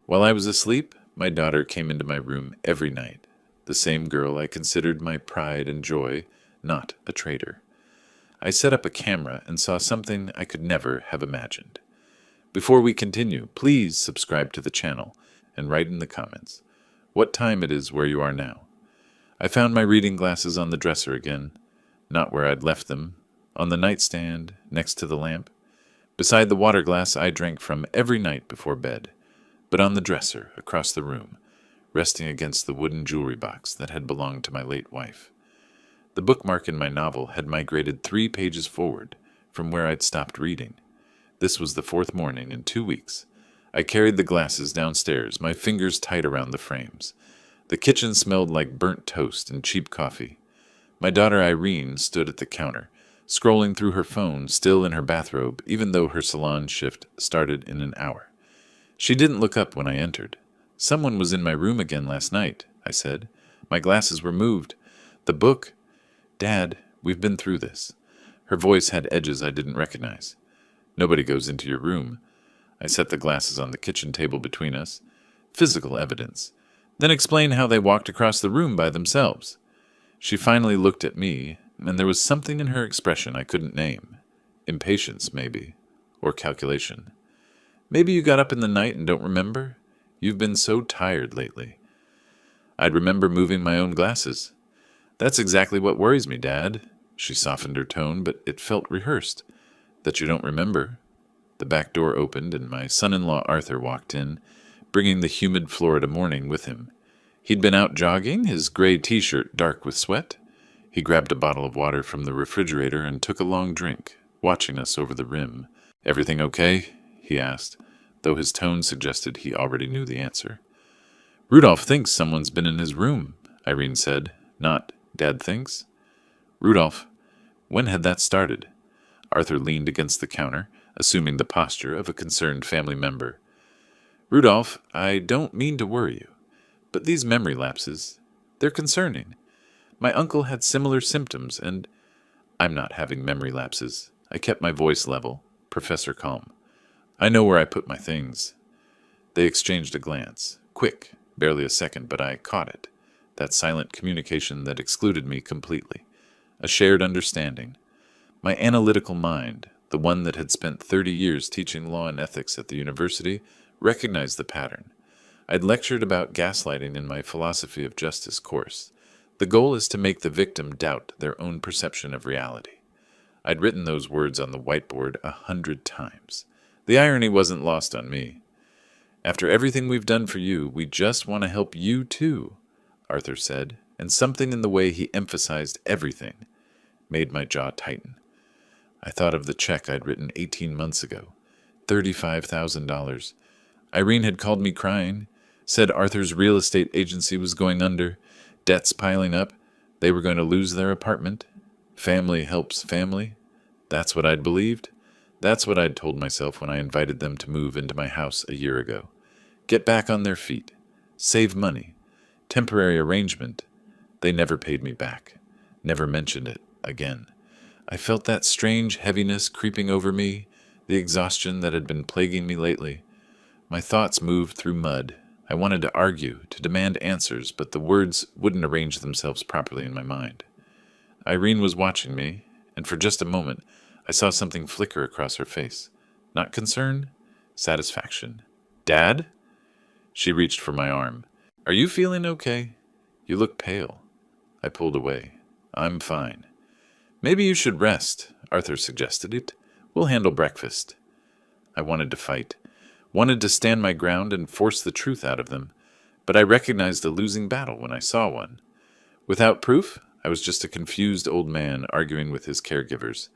While I was asleep, my daughter came into my room every night. The same girl I considered my pride and joy, not a traitor. I set up a camera and saw something I could never have imagined. Before we continue, please subscribe to the channel and write in the comments what time it is where you are now. I found my reading glasses on the dresser again, not where I'd left them, on the nightstand next to the lamp, beside the water glass I drank from every night before bed, but on the dresser across the room, resting against the wooden jewelry box that had belonged to my late wife. The bookmark in my novel had migrated 3 pages forward from where I'd stopped reading. This was the 4th morning in 2 weeks. I carried the glasses downstairs, my fingers tight around the frames. The kitchen smelled like burnt toast and cheap coffee. My daughter Irene stood at the counter, scrolling through her phone, still in her bathrobe, even though her salon shift started in an hour. She didn't look up when I entered. "Someone was in my room again last night," I said. "My glasses were moved. The book—" "Dad, we've been through this." Her voice had edges I didn't recognize. "Nobody goes into your room." I set the glasses on the kitchen table between us. "Physical evidence. Then explain how they walked across the room by themselves." She finally looked at me, and there was something in her expression I couldn't name. Impatience, maybe. Or calculation. "Maybe you got up in the night and don't remember? You've been so tired lately." "I'd remember moving my own glasses." "That's exactly what worries me, Dad." She softened her tone, but it felt rehearsed. "That you don't remember." The back door opened, and my son-in-law Arthur walked in, bringing the humid Florida morning with him. He'd been out jogging, his gray t-shirt dark with sweat. He grabbed a bottle of water from the refrigerator and took a long drink, watching us over the rim. "Everything okay?" he asked, though his tone suggested he already knew the answer. "Rudolph thinks someone's been in his room," Irene said. "Not, Dad thinks?" "Rudolph." When had that started? Arthur leaned against the counter, assuming the posture of a concerned family member. "Rudolph, I don't mean to worry you, but these memory lapses, they're concerning. My uncle had similar symptoms, and—" "I'm not having memory lapses." I kept my voice level, Professor calm. "I know where I put my things." They exchanged a glance. Quick, barely a second, but I caught it. That silent communication that excluded me completely. A shared understanding. My analytical mind, the one that had spent 30 years teaching law and ethics at the university, recognized the pattern. I'd lectured about gaslighting in my philosophy of justice course. The goal is to make the victim doubt their own perception of reality. I'd written those words on the whiteboard 100 times. The irony wasn't lost on me. "After everything we've done for you, we just want to help you too," Arthur said, and something in the way he emphasized everything made my jaw tighten. I thought of the check I'd written 18 months ago. $35,000. Irene had called me crying, said Arthur's real estate agency was going under, debts piling up, they were going to lose their apartment. Family helps family. That's what I'd believed. That's what I'd told myself when I invited them to move into my house a year ago. Get back on their feet. Save money. Temporary arrangement. They never paid me back. Never mentioned it again. I felt that strange heaviness creeping over me, the exhaustion that had been plaguing me lately. My thoughts moved through mud. I wanted to argue, to demand answers, but the words wouldn't arrange themselves properly in my mind. Irene was watching me, and for just a moment, I saw something flicker across her face. Not concern, satisfaction. "Dad?" She reached for my arm. "Are you feeling okay? You look pale." I pulled away. "I'm fine." "Maybe you should rest," Arthur suggested it. "We'll handle breakfast." I wanted to fight, wanted to stand my ground and force the truth out of them, but I recognized a losing battle when I saw one. Without proof, I was just a confused old man arguing with his caregivers.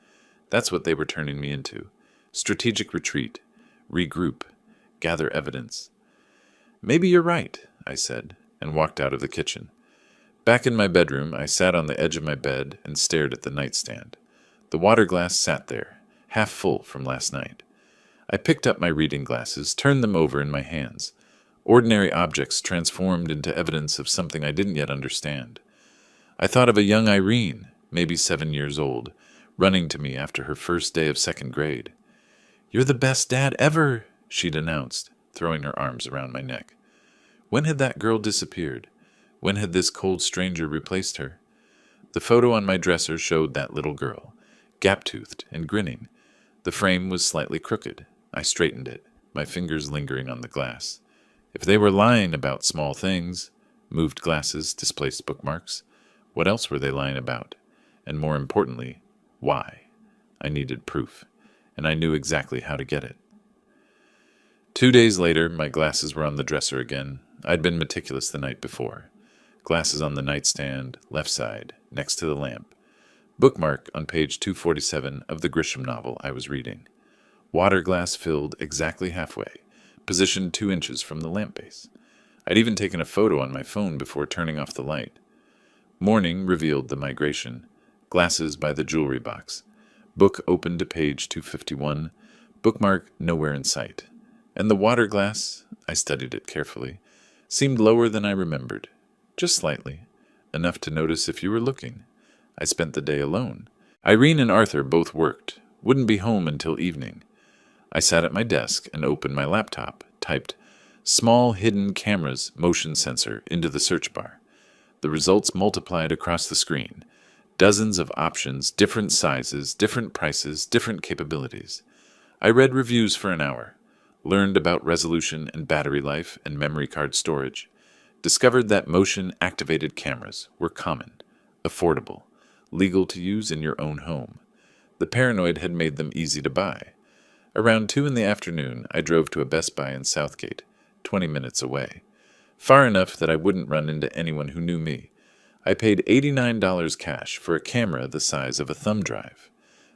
That's what they were turning me into. Strategic retreat, regroup, gather evidence. "Maybe you're right," I said, and walked out of the kitchen. Back in my bedroom, I sat on the edge of my bed and stared at the nightstand. The water glass sat there, half full from last night. I picked up my reading glasses, turned them over in my hands. Ordinary objects transformed into evidence of something I didn't yet understand. I thought of a young Irene, maybe 7 years old, running to me after her first day of 2nd grade. "You're the best dad ever," she'd announced, throwing her arms around my neck. When had that girl disappeared? When had this cold stranger replaced her? The photo on my dresser showed that little girl, gap-toothed and grinning. The frame was slightly crooked. I straightened it, my fingers lingering on the glass. If they were lying about small things, moved glasses, displaced bookmarks, what else were they lying about? And more importantly, why? I needed proof, and I knew exactly how to get it. 2 days later, my glasses were on the dresser again. I'd been meticulous the night before. Glasses on the nightstand, left side, next to the lamp. Bookmark on page 247 of the Grisham novel I was reading. Water glass filled exactly halfway, positioned 2 inches from the lamp base. I'd even taken a photo on my phone before turning off the light. Morning revealed the migration. Glasses by the jewelry box. Book open to page 251. Bookmark nowhere in sight. And the water glass, I studied it carefully, seemed lower than I remembered. Just slightly. Enough to notice if you were looking. I spent the day alone. Irene and Arthur both worked. Wouldn't be home until evening. I sat at my desk and opened my laptop, typed small hidden cameras motion sensor into the search bar. The results multiplied across the screen. Dozens of options, different sizes, different prices, different capabilities. I read reviews for an hour. Learned about resolution and battery life and memory card storage. Discovered that motion-activated cameras were common, affordable, legal to use in your own home. The paranoid had made them easy to buy. Around 2 in the afternoon, I drove to a Best Buy in Southgate, 20 minutes away. Far enough that I wouldn't run into anyone who knew me. I paid $89 cash for a camera the size of a thumb drive.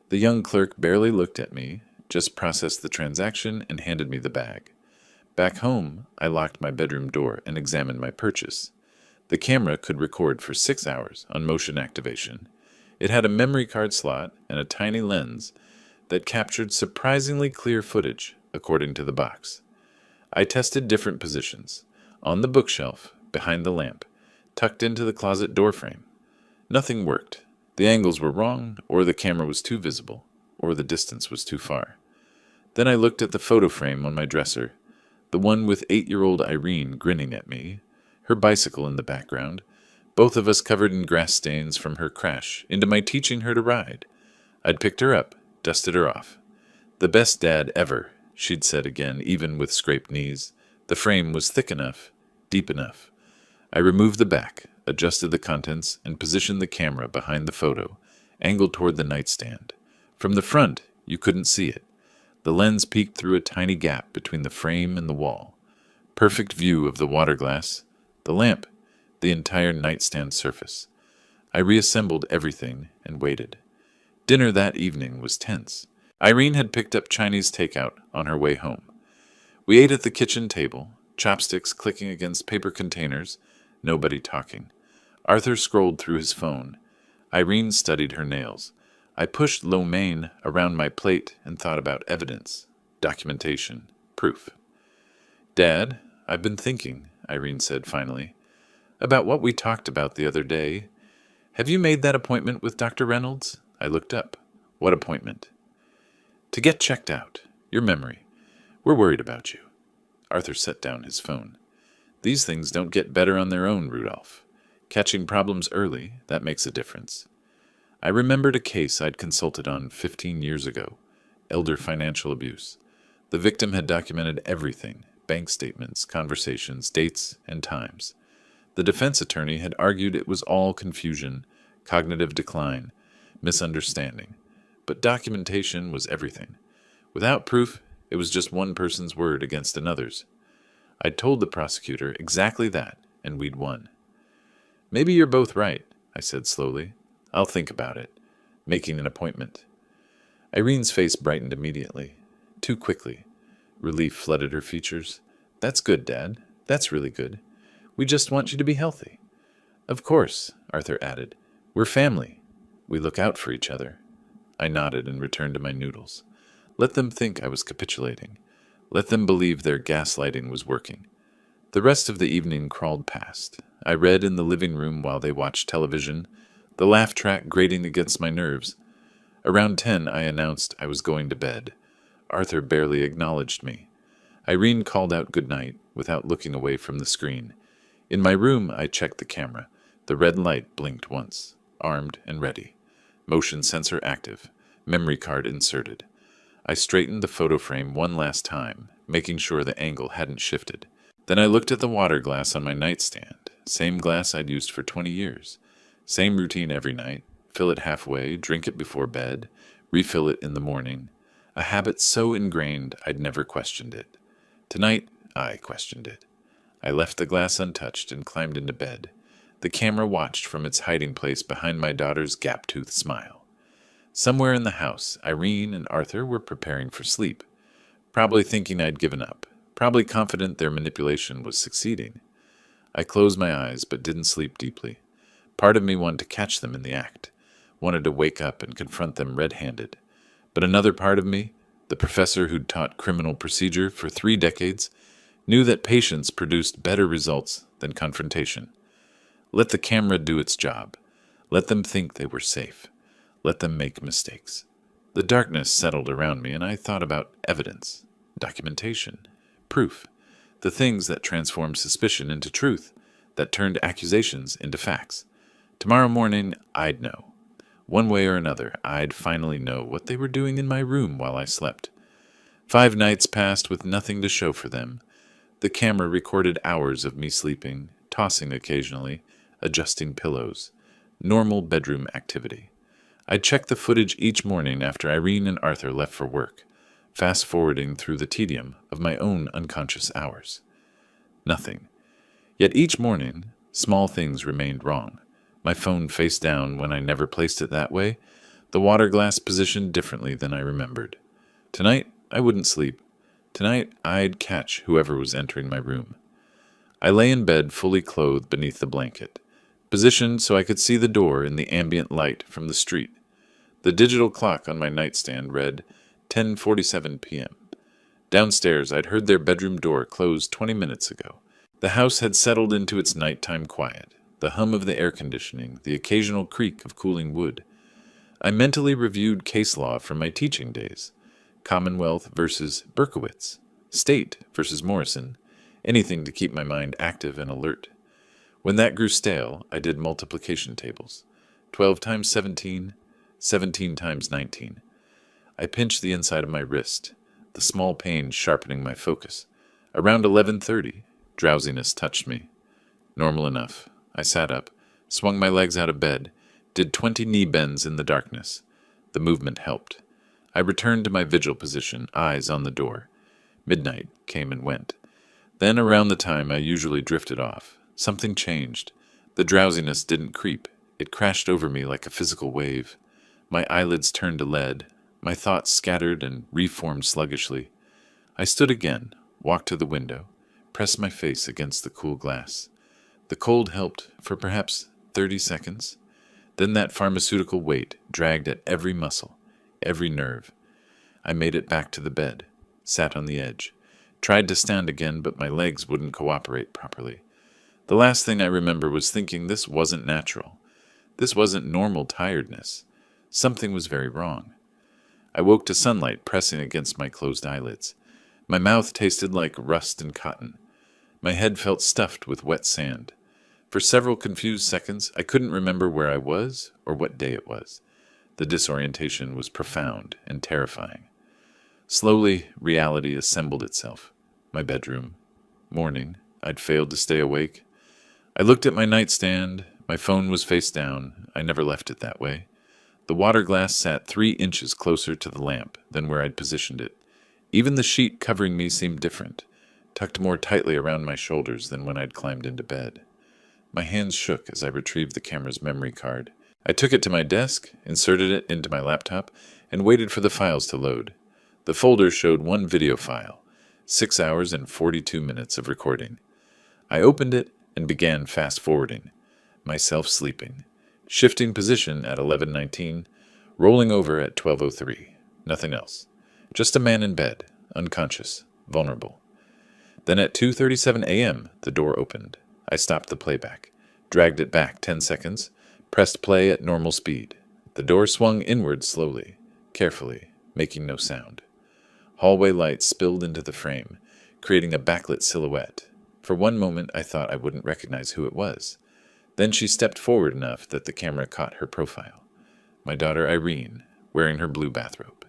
The young clerk barely looked at me, just processed the transaction and handed me the bag. Back home, I locked my bedroom door and examined my purchase. The camera could record for 6 hours on motion activation. It had a memory card slot and a tiny lens that captured surprisingly clear footage, according to the box. I tested different positions. On the bookshelf, behind the lamp, tucked into the closet door frame. Nothing worked. The angles were wrong, or the camera was too visible, or the distance was too far. Then I looked at the photo frame on my dresser, the one with 8-year-old Irene grinning at me, her bicycle in the background, both of us covered in grass stains from her crash into my teaching her to ride. I'd picked her up, dusted her off. The best dad ever, she'd said again, even with scraped knees. The frame was thick enough, deep enough. I removed the back, adjusted the contents, and positioned the camera behind the photo, angled toward the nightstand. From the front, you couldn't see it. The lens peeked through a tiny gap between the frame and the wall. Perfect view of the water glass, the lamp, the entire nightstand surface. I reassembled everything and waited. Dinner that evening was tense. Irene had picked up Chinese takeout on her way home. We ate at the kitchen table, chopsticks clicking against paper containers, nobody talking. Arthur scrolled through his phone. Irene studied her nails. I pushed lo mein around my plate and thought about evidence, documentation, proof. Dad, I've been thinking, Irene said finally, about what we talked about the other day. Have you made that appointment with Dr. Reynolds? I looked up. What appointment? To get checked out. Your memory. We're worried about you. Arthur set down his phone. These things don't get better on their own, Rudolph. Catching problems early, that makes a difference. I remembered a case I'd consulted on 15 years ago, elder financial abuse. The victim had documented everything, bank statements, conversations, dates, and times. The defense attorney had argued it was all confusion, cognitive decline, misunderstanding. But documentation was everything. Without proof, it was just one person's word against another's. I'd told the prosecutor exactly that, and we'd won. Maybe you're both right, I said slowly. I'll think about it. Making an appointment. Irene's face brightened immediately. Too quickly. Relief flooded her features. That's good, Dad. That's really good. We just want you to be healthy. Of course, Arthur added. We're family. We look out for each other. I nodded and returned to my noodles. Let them think I was capitulating. Let them believe their gaslighting was working. The rest of the evening crawled past. I read in the living room while they watched television, the laugh track grating against my nerves. Around 10, I announced I was going to bed. Arthur barely acknowledged me. Irene called out goodnight without looking away from the screen. In my room, I checked the camera. The red light blinked once. Armed and ready. Motion sensor active. Memory card inserted. I straightened the photo frame one last time, making sure the angle hadn't shifted. Then I looked at the water glass on my nightstand. Same glass I'd used for 20 years. Same routine every night. Fill it halfway, drink it before bed, refill it in the morning. A habit so ingrained I'd never questioned it. Tonight, I questioned it. I left the glass untouched and climbed into bed. The camera watched from its hiding place behind my daughter's gap-toothed smile. Somewhere in the house, Irene and Arthur were preparing for sleep, probably thinking I'd given up, probably confident their manipulation was succeeding. I closed my eyes but didn't sleep deeply. Part of me wanted to catch them in the act, wanted to wake up and confront them red-handed. But another part of me, the professor who'd taught criminal procedure for 3 decades, knew that patience produced better results than confrontation. Let the camera do its job. Let them think they were safe. Let them make mistakes. The darkness settled around me, and I thought about evidence, documentation, proof, the things that transformed suspicion into truth, that turned accusations into facts. Tomorrow morning, I'd know. One way or another, I'd finally know what they were doing in my room while I slept. 5 nights passed with nothing to show for them. The camera recorded hours of me sleeping, tossing occasionally, adjusting pillows. Normal bedroom activity. I'd check the footage each morning after Irene and Arthur left for work, fast-forwarding through the tedium of my own unconscious hours. Nothing. Yet each morning, small things remained wrong. My phone face down when I never placed it that way, the water glass positioned differently than I remembered. Tonight, I wouldn't sleep. Tonight, I'd catch whoever was entering my room. I lay in bed fully clothed beneath the blanket, positioned so I could see the door in the ambient light from the street. The digital clock on my nightstand read 10:47 p.m. Downstairs, I'd heard their bedroom door close 20 minutes ago. The house had settled into its nighttime quiet, the hum of the air conditioning, the occasional creak of cooling wood. I mentally reviewed case law from my teaching days. Commonwealth versus Berkowitz, State versus Morrison, anything to keep my mind active and alert. When that grew stale, I did multiplication tables. 12 times 17, 17 times 19. I pinched the inside of my wrist, the small pain sharpening my focus. Around 11:30, drowsiness touched me. Normal enough. I sat up, swung my legs out of bed, did 20 knee bends in the darkness. The movement helped. I returned to my vigil position, eyes on the door. Midnight came and went. Then, around the time I usually drifted off, something changed. The drowsiness didn't creep. It crashed over me like a physical wave. My eyelids turned to lead. My thoughts scattered and reformed sluggishly. I stood again, walked to the window, pressed my face against the cool glass. The cold helped for perhaps 30 seconds. Then that pharmaceutical weight dragged at every muscle, every nerve. I made it back to the bed, sat on the edge, tried to stand again, but my legs wouldn't cooperate properly. The last thing I remember was thinking this wasn't natural. This wasn't normal tiredness. Something was very wrong. I woke to sunlight pressing against my closed eyelids. My mouth tasted like rust and cotton. My head felt stuffed with wet sand. For several confused seconds, I couldn't remember where I was or what day it was. The disorientation was profound and terrifying. Slowly, reality assembled itself. My bedroom. Morning. I'd failed to stay awake. I looked at my nightstand. My phone was face down. I never left it that way. The water glass sat 3 inches closer to the lamp than where I'd positioned it. Even the sheet covering me seemed different, tucked more tightly around my shoulders than when I'd climbed into bed. My hands shook as I retrieved the camera's memory card. I took it to my desk, inserted it into my laptop, and waited for the files to load. The folder showed 1 video file, 6 hours and 42 minutes of recording. I opened it and began fast-forwarding, myself sleeping, shifting position at 11:19, rolling over at 12:03. Nothing else. Just a man in bed, unconscious, vulnerable. Then at 2:37 a.m., the door opened. I stopped the playback, dragged it back 10 seconds, pressed play at normal speed. The door swung inward slowly, carefully, making no sound. Hallway light spilled into the frame, creating a backlit silhouette. For one moment, I thought I wouldn't recognize who it was. Then she stepped forward enough that the camera caught her profile. My daughter Irene, wearing her blue bathrobe.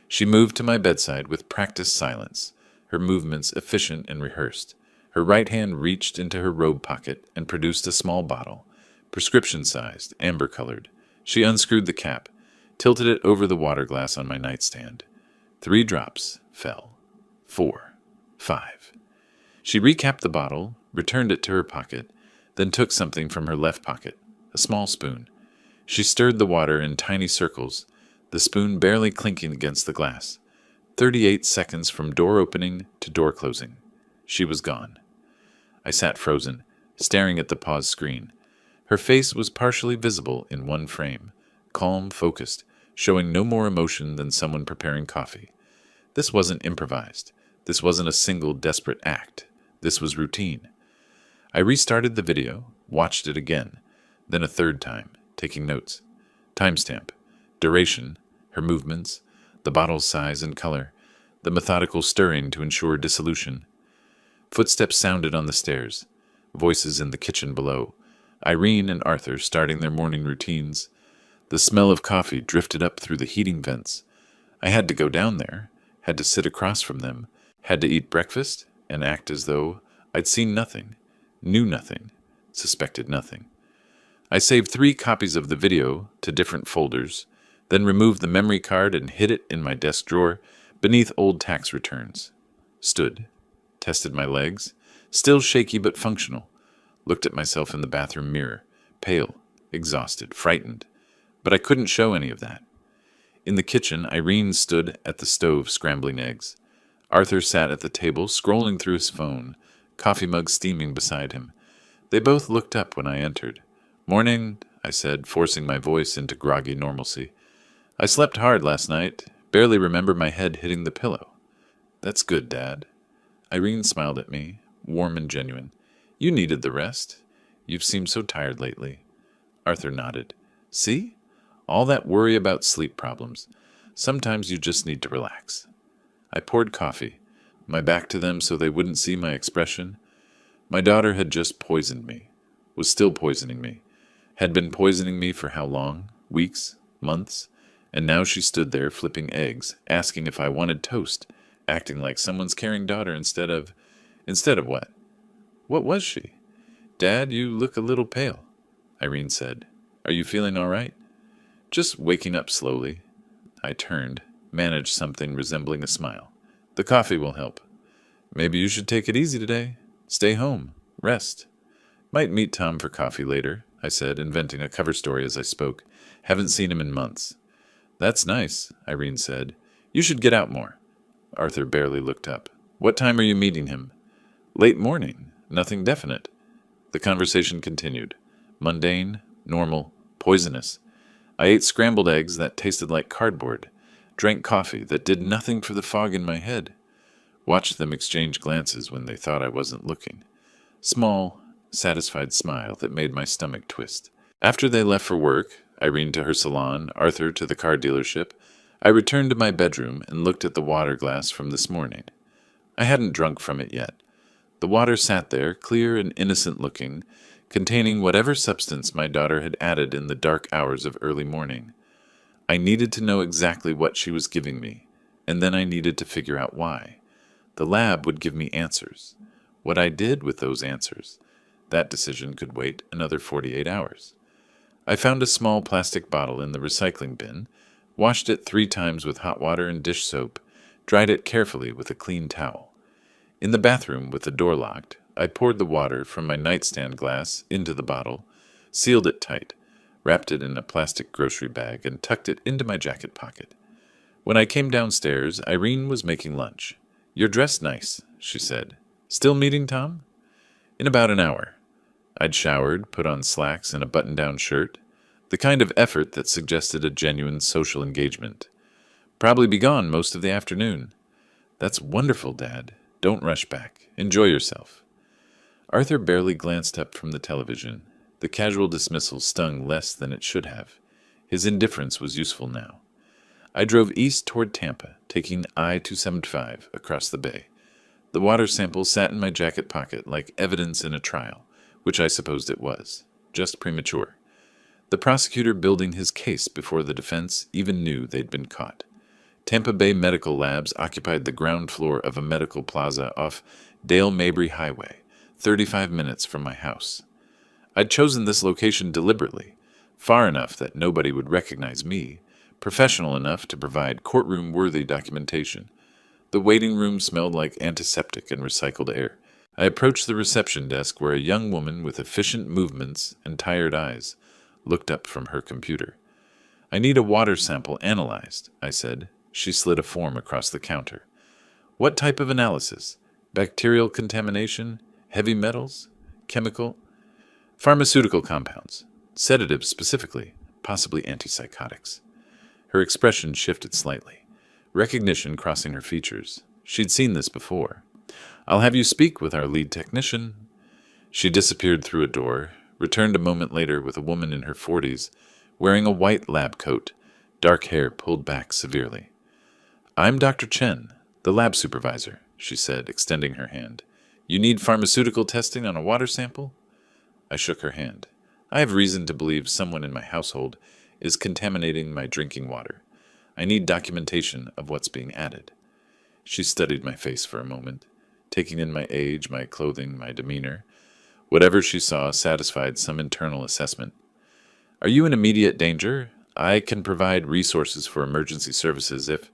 She moved to my bedside with practiced silence, her movements efficient and rehearsed. Her right hand reached into her robe pocket and produced a small bottle, prescription-sized, amber-colored. She unscrewed the cap, tilted it over the water glass on my nightstand. 3 drops fell. 4. 5. She recapped the bottle, returned it to her pocket, then took something from her left pocket, a small spoon. She stirred the water in tiny circles, the spoon barely clinking against the glass. 38 seconds from door opening to door closing. She was gone. I sat frozen, staring at the paused screen. Her face was partially visible in one frame, calm, focused, showing no more emotion than someone preparing coffee. This wasn't improvised. This wasn't a single desperate act. This was routine. I restarted the video, watched it again, then a third time, taking notes. Timestamp, duration, her movements, the bottle's size and color, the methodical stirring to ensure dissolution. Footsteps sounded on the stairs, voices in the kitchen below, Irene and Arthur starting their morning routines. The smell of coffee drifted up through the heating vents. I had to go down there, had to sit across from them, had to eat breakfast and act as though I'd seen nothing, knew nothing, suspected nothing. I saved 3 copies of the video to different folders, then removed the memory card and hid it in my desk drawer beneath old tax returns. Stood, tested my legs, still shaky but functional, looked at myself in the bathroom mirror, pale, exhausted, frightened, but I couldn't show any of that. In the kitchen, Irene stood at the stove scrambling eggs. Arthur sat at the table scrolling through his phone, coffee mug steaming beside him. They both looked up when I entered. "Morning," I said, forcing my voice into groggy normalcy. "I slept hard last night. Barely remember my head hitting the pillow." "That's good, Dad." Irene smiled at me, warm and genuine. "You needed the rest. You've seemed so tired lately." Arthur nodded. "See? All that worry about sleep problems. Sometimes you just need to relax." I poured coffee, my back to them so they wouldn't see my expression. My daughter had just poisoned me, was still poisoning me, had been poisoning me for how long? Weeks? Months? And now she stood there flipping eggs, asking if I wanted toast, acting like someone's caring daughter instead of what? What was she? "Dad, you look a little pale," Irene said. "Are you feeling all right?" "Just waking up slowly." I turned, managed something resembling a smile. "The coffee will help." "Maybe you should take it easy today. Stay home. Rest." "Might meet Tom for coffee later," I said, inventing a cover story as I spoke. "Haven't seen him in months." "That's nice," Irene said. "You should get out more." Arthur barely looked up. "What time are you meeting him?" "Late morning. Nothing definite." The conversation continued. Mundane, normal, poisonous. I ate scrambled eggs that tasted like cardboard, drank coffee that did nothing for the fog in my head, watched them exchange glances when they thought I wasn't looking. Small, satisfied smile that made my stomach twist. After they left for work, Irene to her salon, Arthur to the car dealership, I returned to my bedroom and looked at the water glass from this morning. I hadn't drunk from it yet. The water sat there, clear and innocent-looking, containing whatever substance my daughter had added in the dark hours of early morning. I needed to know exactly what she was giving me, and then I needed to figure out why. The lab would give me answers. What I did with those answers, that decision could wait another 48 hours. I found a small plastic bottle in the recycling bin, washed it 3 times with hot water and dish soap, dried it carefully with a clean towel. In the bathroom, with the door locked, I poured the water from my nightstand glass into the bottle, sealed it tight, wrapped it in a plastic grocery bag, and tucked it into my jacket pocket. When I came downstairs, Irene was making lunch. "You're dressed nice," she said. "Still meeting Tom?" "In about an hour." I'd showered, put on slacks and a button-down shirt, the kind of effort that suggested a genuine social engagement. "Probably be gone most of the afternoon." "That's wonderful, Dad. Don't rush back. Enjoy yourself." Arthur barely glanced up from the television. The casual dismissal stung less than it should have. His indifference was useful now. I drove east toward Tampa, taking I-275 across the bay. The water sample sat in my jacket pocket like evidence in a trial, which I supposed it was, just premature. The prosecutor building his case before the defense even knew they'd been caught. Tampa Bay Medical Labs occupied the ground floor of a medical plaza off Dale Mabry Highway, 35 minutes from my house. I'd chosen this location deliberately, far enough that nobody would recognize me, professional enough to provide courtroom-worthy documentation. The waiting room smelled like antiseptic and recycled air. I approached the reception desk where a young woman with efficient movements and tired eyes looked up from her computer. "I need a water sample analyzed," I said. She slid a form across the counter. "What type of analysis? Bacterial contamination? Heavy metals? Chemical? Pharmaceutical compounds. Sedatives specifically, possibly antipsychotics." Her expression shifted slightly, recognition crossing her features. She'd seen this before. "I'll have you speak with our lead technician." She disappeared through a door, returned a moment later with a woman in her 40s, wearing a white lab coat, dark hair pulled back severely. "I'm Dr. Chen, the lab supervisor," she said, extending her hand. "You need pharmaceutical testing on a water sample?" I shook her hand. "I have reason to believe someone in my household is contaminating my drinking water. I need documentation of what's being added." She studied my face for a moment, taking in my age, my clothing, my demeanor. Whatever she saw satisfied some internal assessment. "Are you in immediate danger? I can provide resources for emergency services if—"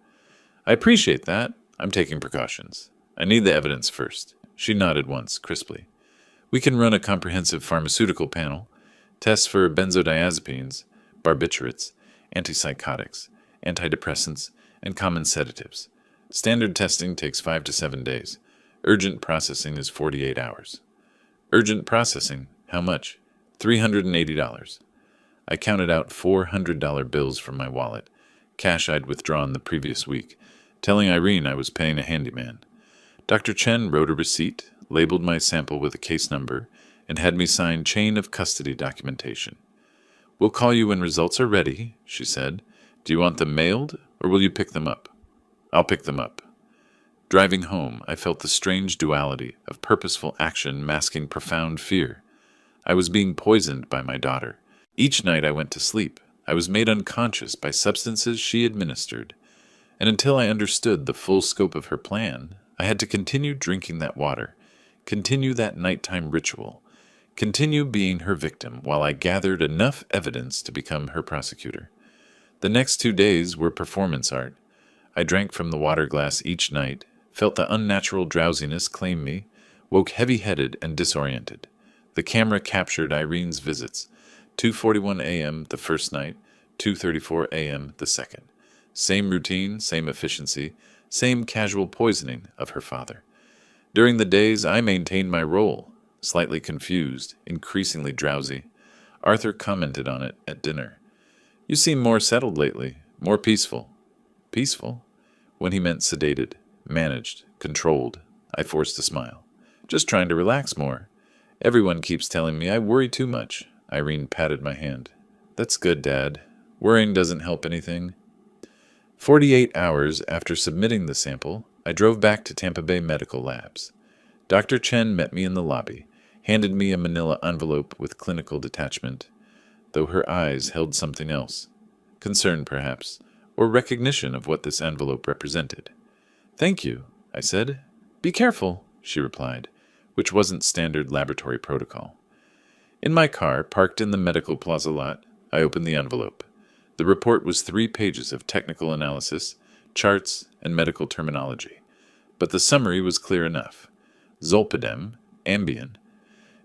"I appreciate that. I'm taking precautions. I need the evidence first." She nodded once, crisply. "We can run a comprehensive pharmaceutical panel, tests for benzodiazepines, barbiturates, antipsychotics, antidepressants, and common sedatives. Standard testing takes 5 to 7 days. Urgent processing is 48 hours. "Urgent processing? How much?" $380. I counted out $400 bills from my wallet, cash I'd withdrawn the previous week, telling Irene I was paying a handyman. Dr. Chen wrote a receipt, labeled my sample with a case number, and had me sign chain of custody documentation. "We'll call you when results are ready," she said. "Do you want them mailed, or will you pick them up?" "I'll pick them up." Driving home, I felt the strange duality of purposeful action masking profound fear. I was being poisoned by my daughter. Each night I went to sleep, I was made unconscious by substances she administered. And until I understood the full scope of her plan, I had to continue drinking that water, continue that nighttime ritual, continue being her victim while I gathered enough evidence to become her prosecutor. The next 2 days were performance art. I drank from the water glass each night, felt the unnatural drowsiness claim me, woke heavy-headed and disoriented. The camera captured Irene's visits, 2:41 a.m. the first night, 2:34 a.m. the second. Same routine, same efficiency, same casual poisoning of her father. During the days, I maintained my role, slightly confused, increasingly drowsy. Arthur commented on it at dinner. "You seem more settled lately, more peaceful." Peaceful? When he meant sedated, managed, controlled, I forced a smile. "Just trying to relax more. Everyone keeps telling me I worry too much." Irene patted my hand. "That's good, Dad. Worrying doesn't help anything." 48 hours after submitting the sample, I drove back to Tampa Bay Medical Labs. Dr. Chen met me in the lobby, handed me a manila envelope with clinical detachment, though her eyes held something else. Concern, perhaps, or recognition of what this envelope represented. "Thank you," I said. "Be careful," she replied, which wasn't standard laboratory protocol. In my car, parked in the medical plaza lot, I opened the envelope. The report was 3 pages of technical analysis, charts, and medical terminology. But the summary was clear enough. Zolpidem, Ambien,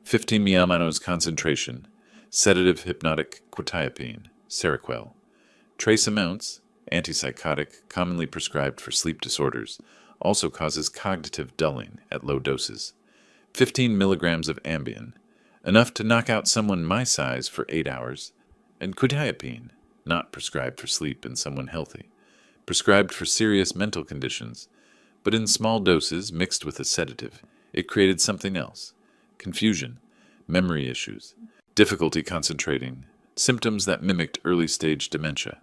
15 mg concentration, sedative hypnotic quetiapine, Seroquel. Trace amounts, antipsychotic, commonly prescribed for sleep disorders, also causes cognitive dulling at low doses. 15 milligrams of Ambien, enough to knock out someone my size for 8 hours, and quetiapine, not prescribed for sleep in someone healthy, prescribed for serious mental conditions, but in small doses mixed with a sedative, it created something else: confusion, memory issues, difficulty concentrating, symptoms that mimicked early-stage dementia.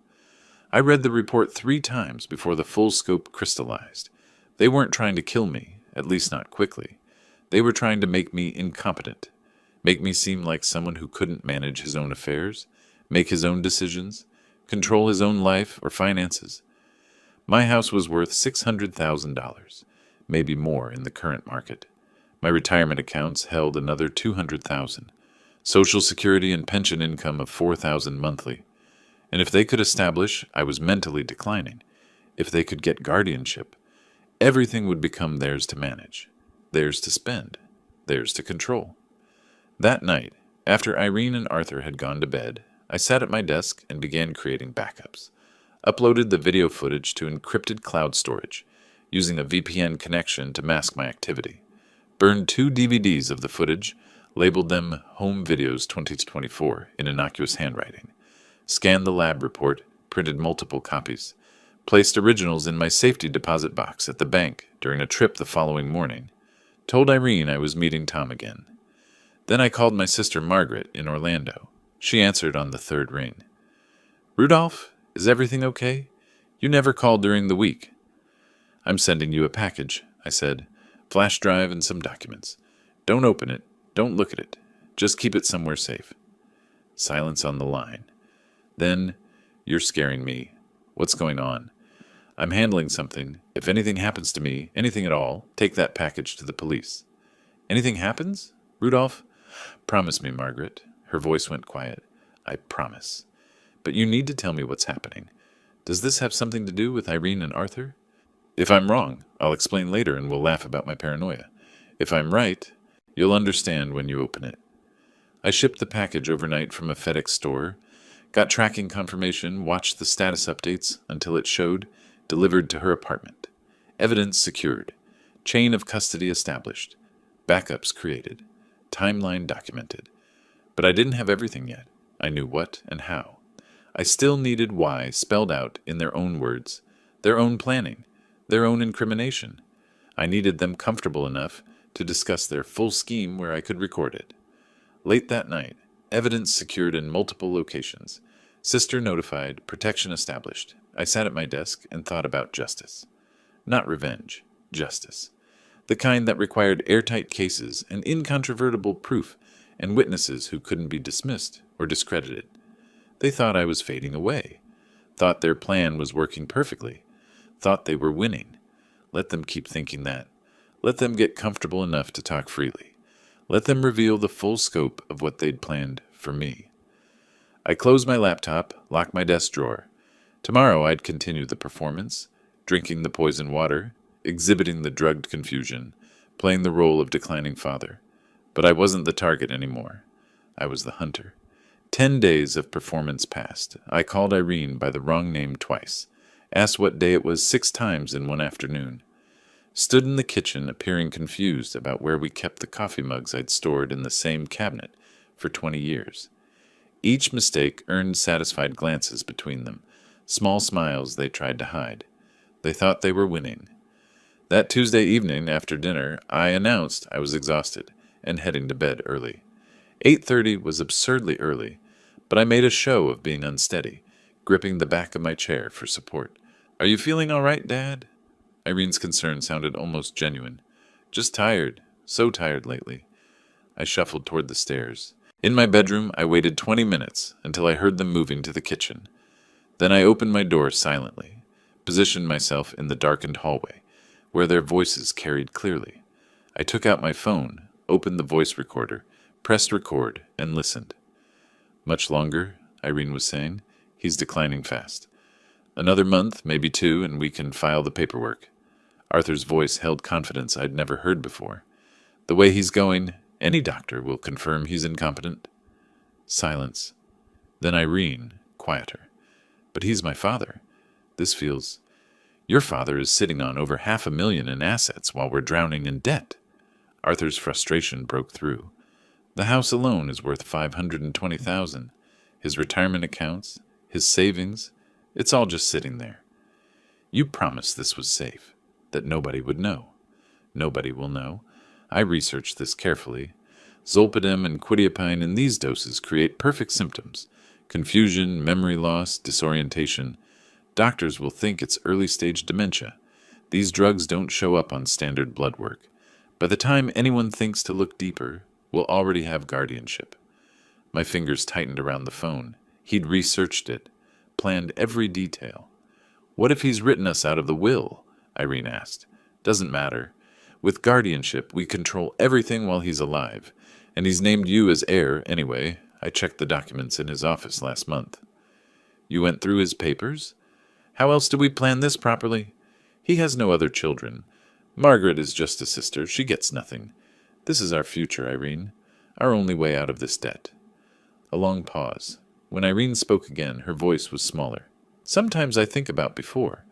I read the report 3 times before the full scope crystallized. They weren't trying to kill me. at least not quickly. They were trying to make me incompetent, make me seem like someone who couldn't manage his own affairs, make his own decisions, control his own life or finances. My house was worth $600,000, maybe more in the current market. My retirement accounts held another $200,000, Social Security and pension income of $4,000 monthly. And if they could establish I was mentally declining, if they could get guardianship, everything would become theirs to manage, theirs to spend, theirs to control. That night, after Irene and Arthur had gone to bed, I sat at my desk and began creating backups. Uploaded the video footage to encrypted cloud storage, using a VPN connection to mask my activity. Burned 2 DVDs of the footage, labeled them Home Videos 2024 in innocuous handwriting. Scanned the lab report, printed multiple copies. Placed originals in my safety deposit box at the bank during a trip the following morning. Told Irene I was meeting Tom again. Then I called my sister Margaret in Orlando. She answered on the 3rd ring. "Rudolph, is everything okay? You never called during the week." "I'm sending you a package," I said. "Flash drive and some documents. Don't open it. Don't look at it. Just keep it somewhere safe." Silence on the line. Then, "You're scaring me. What's going on?" "I'm handling something. If anything happens to me, anything at all, take that package to the police." "Anything happens? Rudolph?" "Promise me, Margaret." Her voice went quiet. "I promise. But you need to tell me what's happening. Does this have something to do with Irene and Arthur? If I'm wrong, I'll explain later and we'll laugh about my paranoia. If I'm right, you'll understand when you open it." I shipped the package overnight from a FedEx store, got tracking confirmation, watched the status updates until it showed delivered to her apartment. Evidence secured. Chain of custody established. Backups created. Timeline documented. But I didn't have everything yet. I knew what and how. I still needed why spelled out in their own words, their own planning, their own incrimination. I needed them comfortable enough to discuss their full scheme where I could record it. Late that night, evidence secured in multiple locations. Sister notified, protection established. I sat at my desk and thought about justice. Not revenge, justice. The kind that required airtight cases and incontrovertible proof and witnesses who couldn't be dismissed or discredited. They thought I was fading away. Thought their plan was working perfectly. Thought they were winning. Let them keep thinking that. Let them get comfortable enough to talk freely. Let them reveal the full scope of what they'd planned for me. I closed my laptop, locked my desk drawer. Tomorrow I'd continue the performance, drinking the poison water, exhibiting the drugged confusion, playing the role of declining father. But I wasn't the target anymore. I was the hunter. 10 days of performance passed. I called Irene by the wrong name twice. Asked what day it was 6 times in one afternoon. Stood in the kitchen appearing confused about where we kept the coffee mugs I'd stored in the same cabinet for 20 years. Each mistake earned satisfied glances between them, small smiles they tried to hide. They thought they were winning. That Tuesday evening after dinner, I announced I was exhausted and heading to bed early. 8:30 was absurdly early, but I made a show of being unsteady, gripping the back of my chair for support. "Are you feeling all right, Dad?" Irene's concern sounded almost genuine. "Just tired. So tired lately." I shuffled toward the stairs. In my bedroom, I waited 20 minutes until I heard them moving to the kitchen. Then I opened my door silently, positioned myself in the darkened hallway, where their voices carried clearly. I took out my phone, opened the voice recorder, pressed record, and listened. "Much longer," Irene was saying. "He's declining fast. Another month, maybe 2, and we can file the paperwork." Arthur's voice held confidence I'd never heard before. "The way he's going, any doctor will confirm he's incompetent." Silence. Then Irene, quieter. "But he's my father. This feels... Your father is sitting on over $500,000 in assets while we're drowning in debt." Arthur's frustration broke through. "The house alone is worth $520,000. His retirement accounts, his savings, it's all just sitting there. You promised this was safe, that nobody would know. Nobody will know. I researched this carefully. Zolpidem and quetiapine in these doses create perfect symptoms: confusion, memory loss, disorientation. Doctors will think it's early-stage dementia. These drugs don't show up on standard blood work. By the time anyone thinks to look deeper, we'll already have guardianship. My fingers tightened around the phone. He'd researched it, planned every detail. What if he's written us out of the will? Irene asked. Doesn't matter. With guardianship, we control everything while he's alive. And he's named you as heir anyway. I checked the documents in his office last month. You went through his papers? How else do we plan this properly? He has no other children. Margaret is just a sister. She gets nothing. This is our future, Irene. Our only way out of this debt. A long pause. When Irene spoke again, her voice was smaller. Sometimes I think about before.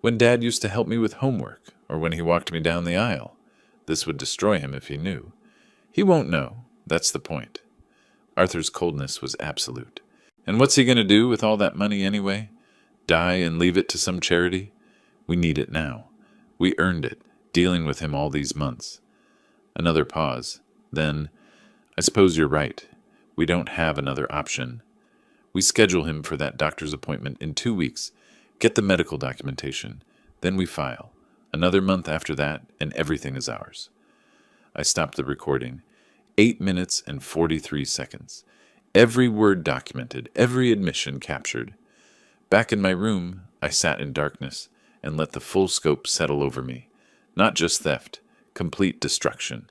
When Dad used to help me with homework, or when he walked me down the aisle. This would destroy him if he knew. He won't know. That's the point. Arthur's coldness was absolute. And what's he going to do with all that money anyway? Die and leave it to some charity? We need it now. We earned it, dealing with him all these months. Another pause. Then, I suppose you're right. We don't have another option. We schedule him for that doctor's appointment in 2 weeks, get the medical documentation, then we file. Another month after that, and everything is ours. I stopped the recording. 8 minutes and 43 seconds. Every word documented, every admission captured. Back in my room, I sat in darkness and let the full scope settle over me. Not just theft, complete destruction.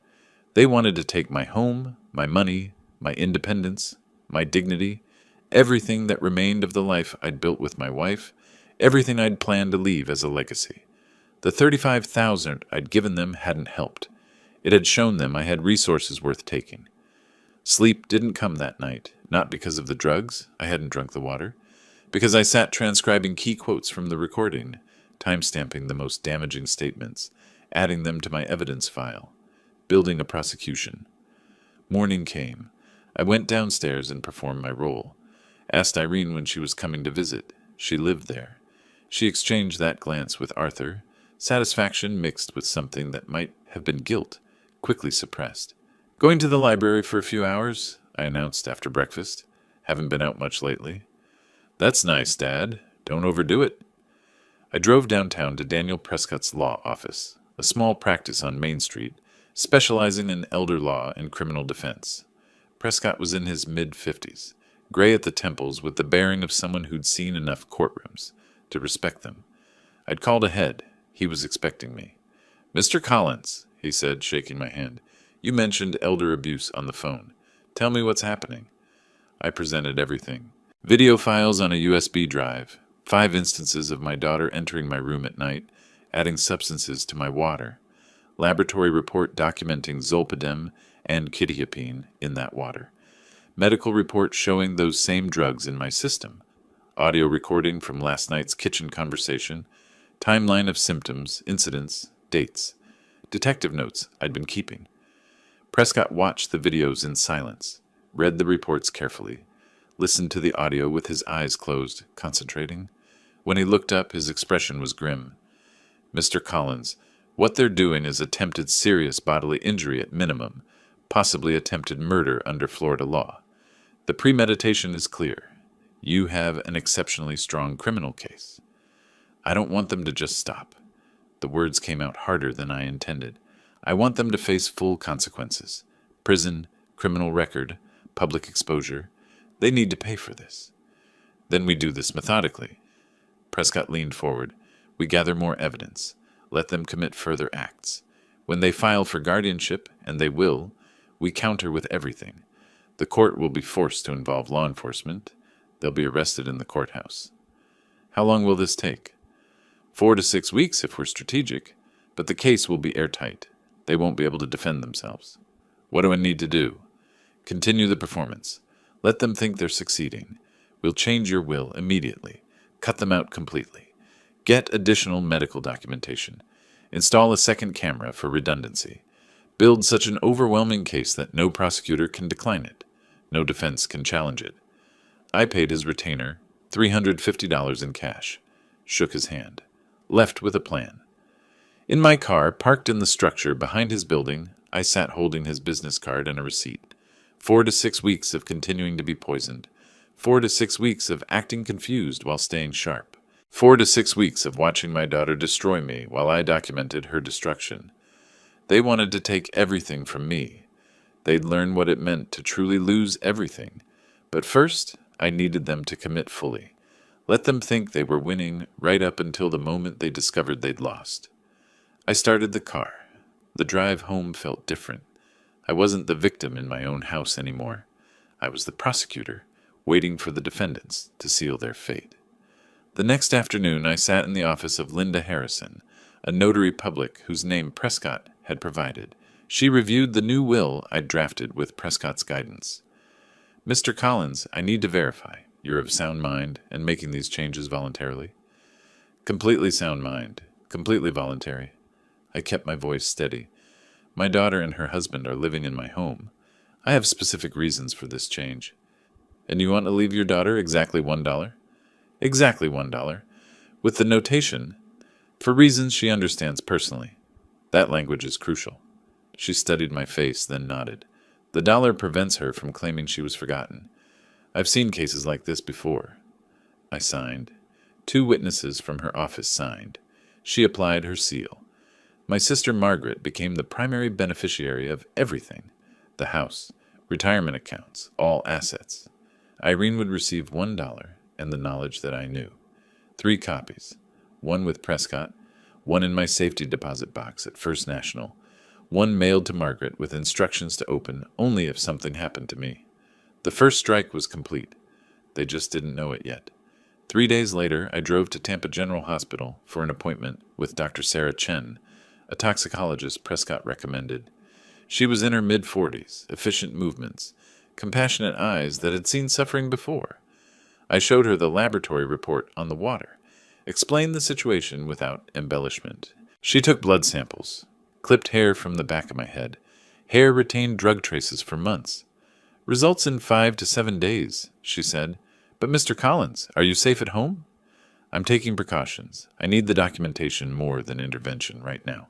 They wanted to take my home, my money, my independence, my dignity, everything that remained of the life I'd built with my wife, everything I'd planned to leave as a legacy. The $35,000 I'd given them hadn't helped. It had shown them I had resources worth taking. Sleep didn't come that night, not because of the drugs, I hadn't drunk the water, because I sat transcribing key quotes from the recording, timestamping the most damaging statements, adding them to my evidence file, building a prosecution. Morning came. I went downstairs and performed my role. Asked Irene when she was coming to visit. She lived there. She exchanged that glance with Arthur, satisfaction mixed with something that might have been guilt, quickly suppressed. Going to the library for a few hours, I announced after breakfast. Haven't been out much lately. That's nice, Dad. Don't overdo it. I drove downtown to Daniel Prescott's law office, a small practice on Main Street, specializing in elder law and criminal defense. Prescott was in his mid-50s, gray at the temples with the bearing of someone who'd seen enough courtrooms to respect them. I'd called ahead. He was expecting me. Mr. Collins, he said, shaking my hand, you mentioned elder abuse on the phone. Tell me what's happening. I presented everything. Video files on a USB drive, 5 instances of my daughter entering my room at night, adding substances to my water, laboratory report documenting zolpidem and quetiapine in that water, medical report showing those same drugs in my system, audio recording from last night's kitchen conversation, timeline of symptoms, incidents, dates, detective notes I'd been keeping. Prescott watched the videos in silence, read the reports carefully, listened to the audio with his eyes closed, concentrating. When he looked up, his expression was grim. Mr. Collins, what they're doing is attempted serious bodily injury at minimum, possibly attempted murder under Florida law. The premeditation is clear. You have an exceptionally strong criminal case. I don't want them to just stop. The words came out harder than I intended. I want them to face full consequences. Prison, criminal record, public exposure. They need to pay for this. Then we do this methodically. Prescott leaned forward. We gather more evidence. Let them commit further acts. When they file for guardianship, and they will, we counter with everything. The court will be forced to involve law enforcement. They'll be arrested in the courthouse. How long will this take? 4 to 6 weeks if we're strategic, but the case will be airtight. They won't be able to defend themselves. What do I need to do? Continue the performance. Let them think they're succeeding. We'll change your will immediately. Cut them out completely. Get additional medical documentation. Install a second camera for redundancy. Build such an overwhelming case that no prosecutor can decline it. No defense can challenge it. I paid his retainer $350 in cash. Shook his hand. Left with a plan. In my car, parked in the structure behind his building, I sat holding his business card and a receipt. 4 to 6 weeks of continuing to be poisoned. 4 to 6 weeks of acting confused while staying sharp. 4 to 6 weeks of watching my daughter destroy me while I documented her destruction. They wanted to take everything from me. They'd learn what it meant to truly lose everything. But first, I needed them to commit fully. Let them think they were winning right up until the moment they discovered they'd lost. I started the car. The drive home felt different. I wasn't the victim in my own house anymore. I was the prosecutor, waiting for the defendants to seal their fate. The next afternoon, I sat in the office of Linda Harrison, a notary public whose name Prescott had provided. She reviewed the new will I'd drafted with Prescott's guidance. "Mr. Collins, I need to verify. You're of sound mind and making these changes voluntarily?" "Completely sound mind. Completely voluntary." I kept my voice steady. "My daughter and her husband are living in my home. I have specific reasons for this change." "And you want to leave your daughter exactly $1? "Exactly $1, with the notation, for reasons she understands personally." That language is crucial. She studied my face, then nodded. The dollar prevents her from claiming she was forgotten. I've seen cases like this before. I signed. 2 witnesses from her office signed. She applied her seal. My sister Margaret became the primary beneficiary of everything: the house, retirement accounts, all assets. Irene would receive $1 and the knowledge that I knew. 3 copies, one with Prescott, one in my safety deposit box at First National, one mailed to Margaret with instructions to open only if something happened to me. The first strike was complete. They just didn't know it yet. 3 days later, I drove to Tampa General Hospital for an appointment with Dr. Sarah Chen, a toxicologist Prescott recommended. She was in her mid-40s, efficient movements, compassionate eyes that had seen suffering before. I showed her the laboratory report on the water, explained the situation without embellishment. She took blood samples, clipped hair from the back of my head. Hair retained drug traces for months. "Results in 5 to 7 days, she said. "But Mr. Collins, are you safe at home?" "I'm taking precautions. I need the documentation more than intervention right now."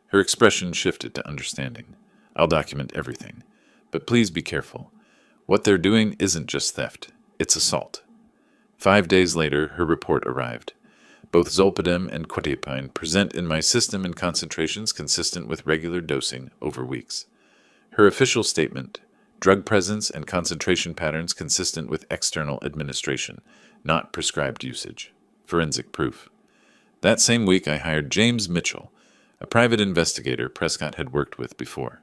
Her expression shifted to understanding. "I'll document everything. But please be careful. What they're doing isn't just theft. It's assault." 5 days later, her report arrived. Both zolpidem and quetiapine present in my system in concentrations consistent with regular dosing over weeks. Her official statement: drug presence and concentration patterns consistent with external administration, not prescribed usage. Forensic proof. That same week, I hired James Mitchell, a private investigator Prescott had worked with before.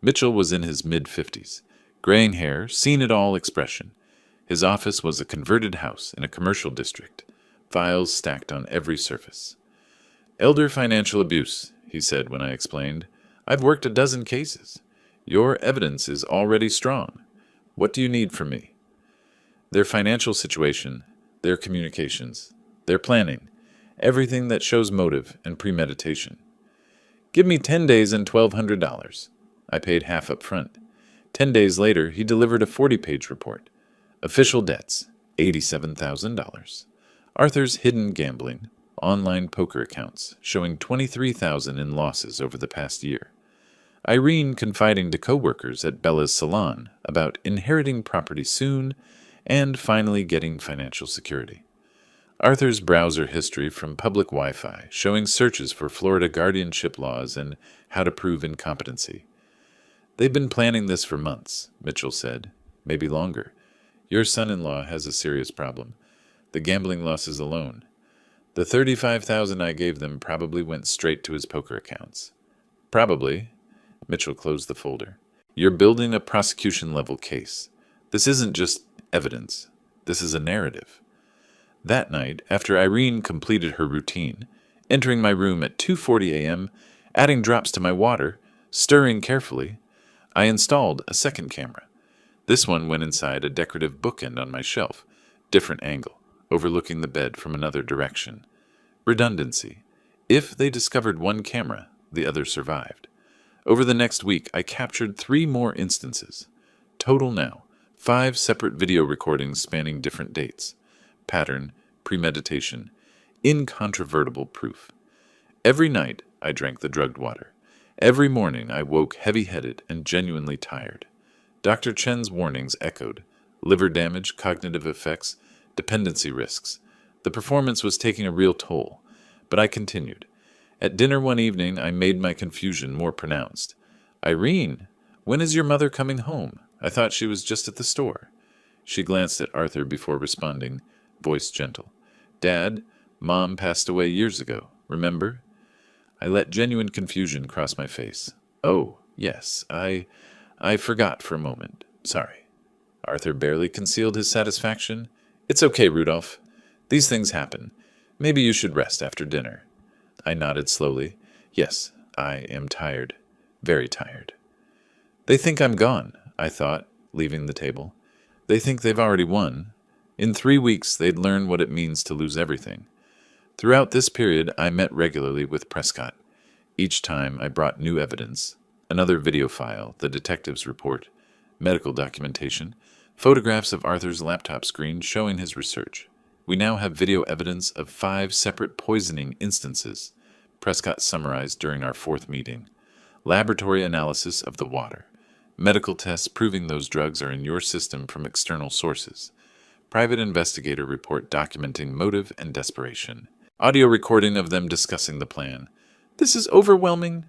Mitchell was in his mid-50s, graying hair, seen-it-all expression. His office was a converted house in a commercial district, files stacked on every surface. "Elder financial abuse," he said when I explained. "I've worked a dozen cases. Your evidence is already strong. What do you need from me?" "Their financial situation, their communications, their planning, everything that shows motive and premeditation." "Give me 10 days and $1,200. I paid half up front. 10 days later, he delivered a 40-page report. Official debts, $87,000. Arthur's hidden gambling, online poker accounts showing $23,000 in losses over the past year. Irene confiding to coworkers at Bella's salon about inheriting property soon and finally getting financial security. Arthur's browser history from public Wi-Fi showing searches for Florida guardianship laws and how to prove incompetency. "They've been planning this for months," Mitchell said. "Maybe longer. Your son-in-law has a serious problem. The gambling losses alone. The $35,000 I gave them probably went straight to his poker accounts." "Probably." Mitchell closed the folder. "You're building a prosecution-level case. This isn't just evidence. This is a narrative." That night, after Irene completed her routine, entering my room at 2:40 a.m., adding drops to my water, stirring carefully, I installed a second camera. This one went inside a decorative bookend on my shelf, different angle, overlooking the bed from another direction. Redundancy. If they discovered one camera, the other survived. Over the next week, I captured 3 more instances. Total now, 5 separate video recordings spanning different dates. Pattern, premeditation, incontrovertible proof. Every night, I drank the drugged water. Every morning, I woke heavy-headed and genuinely tired. Dr. Chen's warnings echoed: liver damage, cognitive effects, dependency risks. The performance was taking a real toll, but I continued. At dinner one evening, I made my confusion more pronounced. "Irene, when is your mother coming home? I thought she was just at the store." She glanced at Arthur before responding, voice gentle. "Dad, Mom passed away years ago, remember?" I let genuine confusion cross my face. "Oh, yes, I forgot for a moment. Sorry." Arthur barely concealed his satisfaction. "It's okay, Rudolph. These things happen. Maybe you should rest after dinner." I nodded slowly. "Yes, I am tired. Very tired." They think I'm gone, I thought, leaving the table. They think they've already won. In 3 weeks, they'd learn what it means to lose everything. Throughout this period, I met regularly with Prescott. Each time, I brought new evidence, another video file, the detective's report, medical documentation, photographs of Arthur's laptop screen showing his research. We now have video evidence of 5 separate poisoning instances, Prescott summarized during our 4th meeting. Laboratory analysis of the water. Medical tests proving those drugs are in your system from external sources. Private investigator report documenting motive and desperation. Audio recording of them discussing the plan. "This is overwhelming."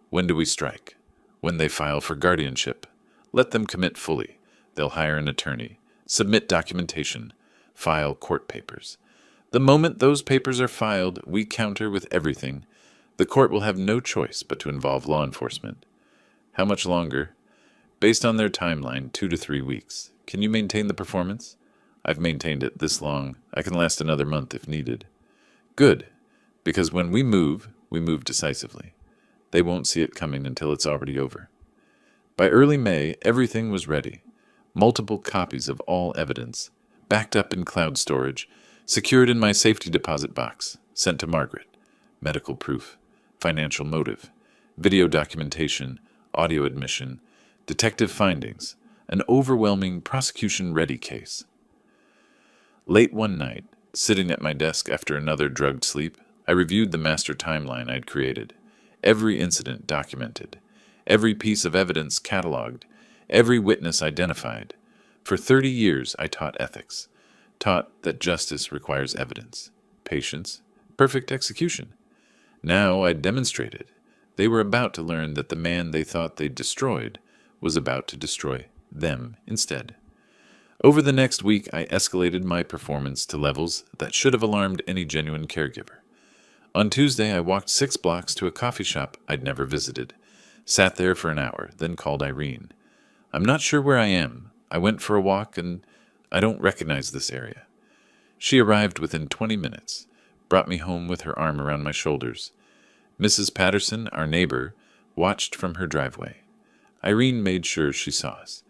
When do we strike? When they file for guardianship. Let them commit fully. They'll hire an attorney. Submit documentation. File court papers. The moment those papers are filed, we counter with everything. The court will have no choice but to involve law enforcement. How much longer? Based on their timeline, 2 to 3 weeks. Can you maintain the performance? I've maintained it this long. I can last another month if needed. Good, because when we move decisively. They won't see it coming until it's already over. By early May, everything was ready. Multiple copies of all evidence, backed up in cloud storage, secured in my safety deposit box, sent to Margaret. Medical proof, financial motive, video documentation, audio admission, detective findings, an overwhelming prosecution-ready case. Late one night, sitting at my desk after another drugged sleep, I reviewed the master timeline I'd created. Every incident documented, every piece of evidence cataloged, every witness identified. For 30 years, I taught ethics, taught that justice requires evidence, patience, perfect execution. Now I demonstrated. They were about to learn that the man they thought they'd destroyed was about to destroy them instead. Over the next week, I escalated my performance to levels that should have alarmed any genuine caregiver. On Tuesday, I walked 6 blocks to a coffee shop I'd never visited, sat there for an hour, then called Irene. "I'm not sure where I am. I went for a walk and I don't recognize this area." She arrived within 20 minutes, brought me home with her arm around my shoulders. Mrs. Patterson, our neighbor, watched from her driveway. Irene made sure she saw us.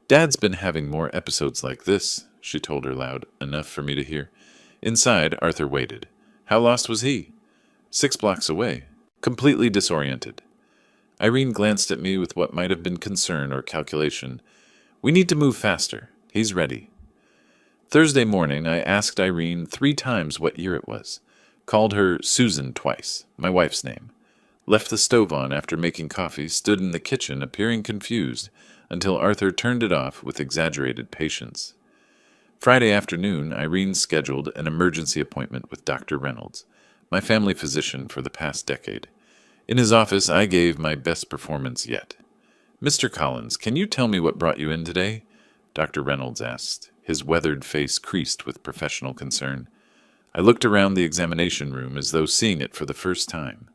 "Dad's been having more episodes like this," she told her loud enough for me to hear. Inside, Arthur waited. How lost was he? 6 blocks away, completely disoriented. Irene glanced at me with what might have been concern or calculation. "We need to move faster. He's ready." Thursday morning, I asked Irene 3 times what year it was. Called her Susan twice, my wife's name. Left the stove on after making coffee, stood in the kitchen appearing confused, until Arthur turned it off with exaggerated patience. Friday afternoon, Irene scheduled an emergency appointment with Dr. Reynolds, my family physician for the past decade. In his office, I gave my best performance yet. "Mr. Collins, can you tell me what brought you in today?" Dr. Reynolds asked, his weathered face creased with professional concern. I looked around the examination room as though seeing it for the first time.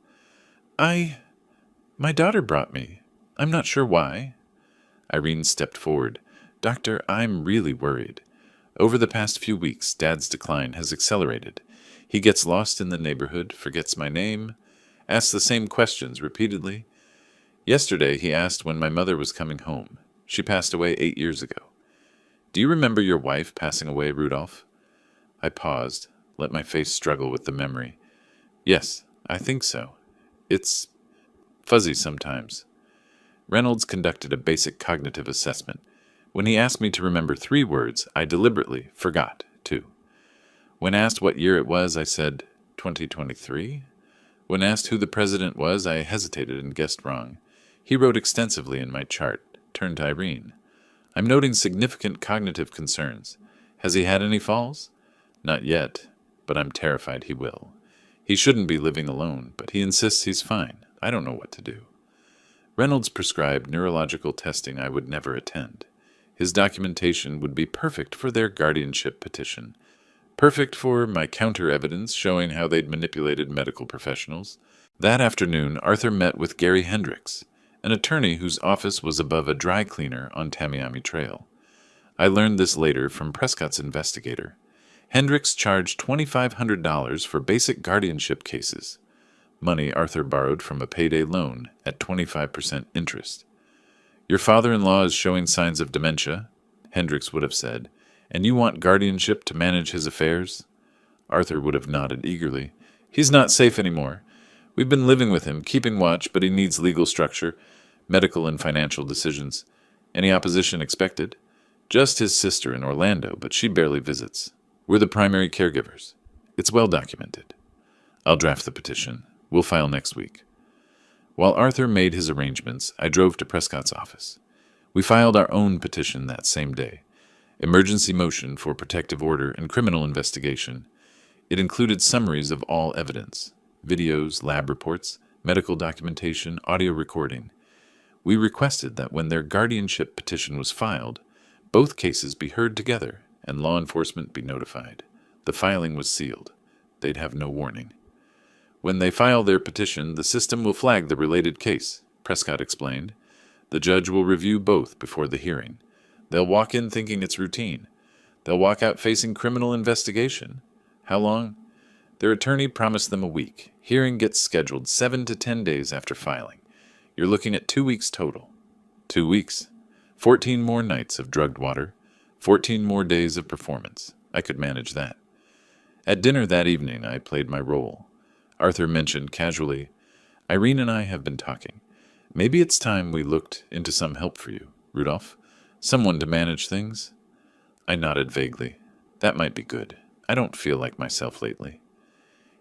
My daughter brought me. I'm not sure why." Irene stepped forward. "Doctor, I'm really worried. Over the past few weeks, Dad's decline has accelerated. He gets lost in the neighborhood, forgets my name, asks the same questions repeatedly. Yesterday, he asked when my mother was coming home. She passed away 8 years ago. Do you remember your wife passing away, Rudolph?" I paused, let my face struggle with the memory. "Yes, I think so. It's fuzzy sometimes." Reynolds conducted a basic cognitive assessment. When he asked me to remember 3 words, I deliberately forgot 2. When asked what year it was, I said 2023. When asked who the president was, I hesitated and guessed wrong. He wrote extensively in my chart, turned to Irene. "I'm noting significant cognitive concerns. Has he had any falls?" "Not yet. but I'm terrified he will. He shouldn't be living alone, but he insists he's fine. I don't know what to do. Reynolds prescribed neurological testing I would never attend. His documentation would be perfect for their guardianship petition. Perfect for my counter-evidence showing how they'd manipulated medical professionals. That afternoon, Arthur met with Gary Hendricks, an attorney whose office was above a dry cleaner on Tamiami Trail. I learned this later from Prescott's investigator. Hendricks charged $2,500 for basic guardianship cases, money Arthur borrowed from a payday loan at 25% interest. Your father-in-law is showing signs of dementia, Hendricks would have said, and you want guardianship to manage his affairs? Arthur would have nodded eagerly. He's not safe anymore. We've been living with him, keeping watch, but he needs legal structure, medical and financial decisions. Any opposition expected? Just his sister in Orlando, but she barely visits. We're the primary caregivers. It's well documented. I'll draft the petition. We'll file next week. While Arthur made his arrangements, I drove to Prescott's office. We filed our own petition that same day. Emergency motion for protective order and criminal investigation. It included summaries of all evidence, videos, lab reports, medical documentation, audio recording. We requested that when their guardianship petition was filed, both cases be heard together and law enforcement be notified. The filing was sealed. They'd have no warning. When they file their petition, the system will flag the related case, Prescott explained. The judge will review both before the hearing. They'll walk in thinking it's routine. They'll walk out facing criminal investigation. How long? Their attorney promised them a week. Hearing gets scheduled 7 to 10 days after filing. You're looking at 2 weeks total. 2 weeks. 14 more nights of drugged water. 14 more days of performance. I could manage that. At dinner that evening, I played my role. Arthur mentioned casually, Irene and I have been talking. Maybe it's time we looked into some help for you, Rudolph. Someone to manage things. I nodded vaguely. That might be good. I don't feel like myself lately.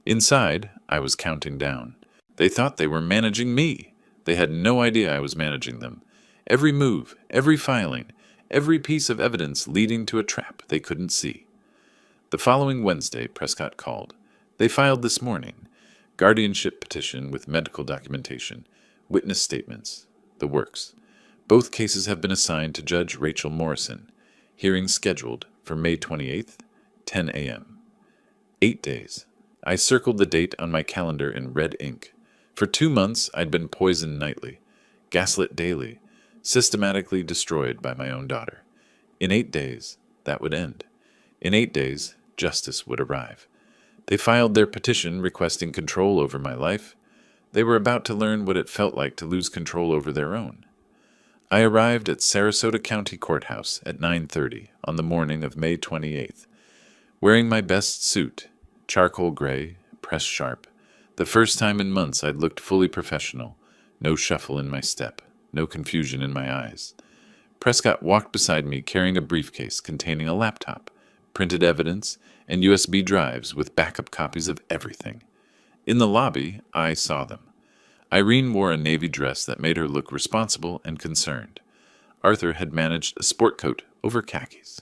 Inside, I was counting down. They thought they were managing me. They had no idea I was managing them. Every move, every filing, every piece of evidence leading to a trap they couldn't see. The following Wednesday, Prescott called. They filed this morning. Guardianship petition with medical documentation, witness statements, the works. Both cases have been assigned to Judge Rachel Morrison. Hearing scheduled for May 28th, 10 a.m. 8 days. I circled the date on my calendar in red ink. For 2 months, I'd been poisoned nightly, gaslit daily, systematically destroyed by my own daughter. In 8 days, that would end. In 8 days, justice would arrive. They filed their petition requesting control over my life. They were about to learn what it felt like to lose control over their own. I arrived at Sarasota County Courthouse at 9:30 on the morning of May 28th, wearing my best suit, charcoal gray, pressed sharp. The first time in months I'd looked fully professional, no shuffle in my step, no confusion in my eyes. Prescott walked beside me carrying a briefcase containing a laptop, printed evidence, and USB drives with backup copies of everything. In the lobby, I saw them. Irene wore a navy dress that made her look responsible and concerned. Arthur had managed a sport coat over khakis.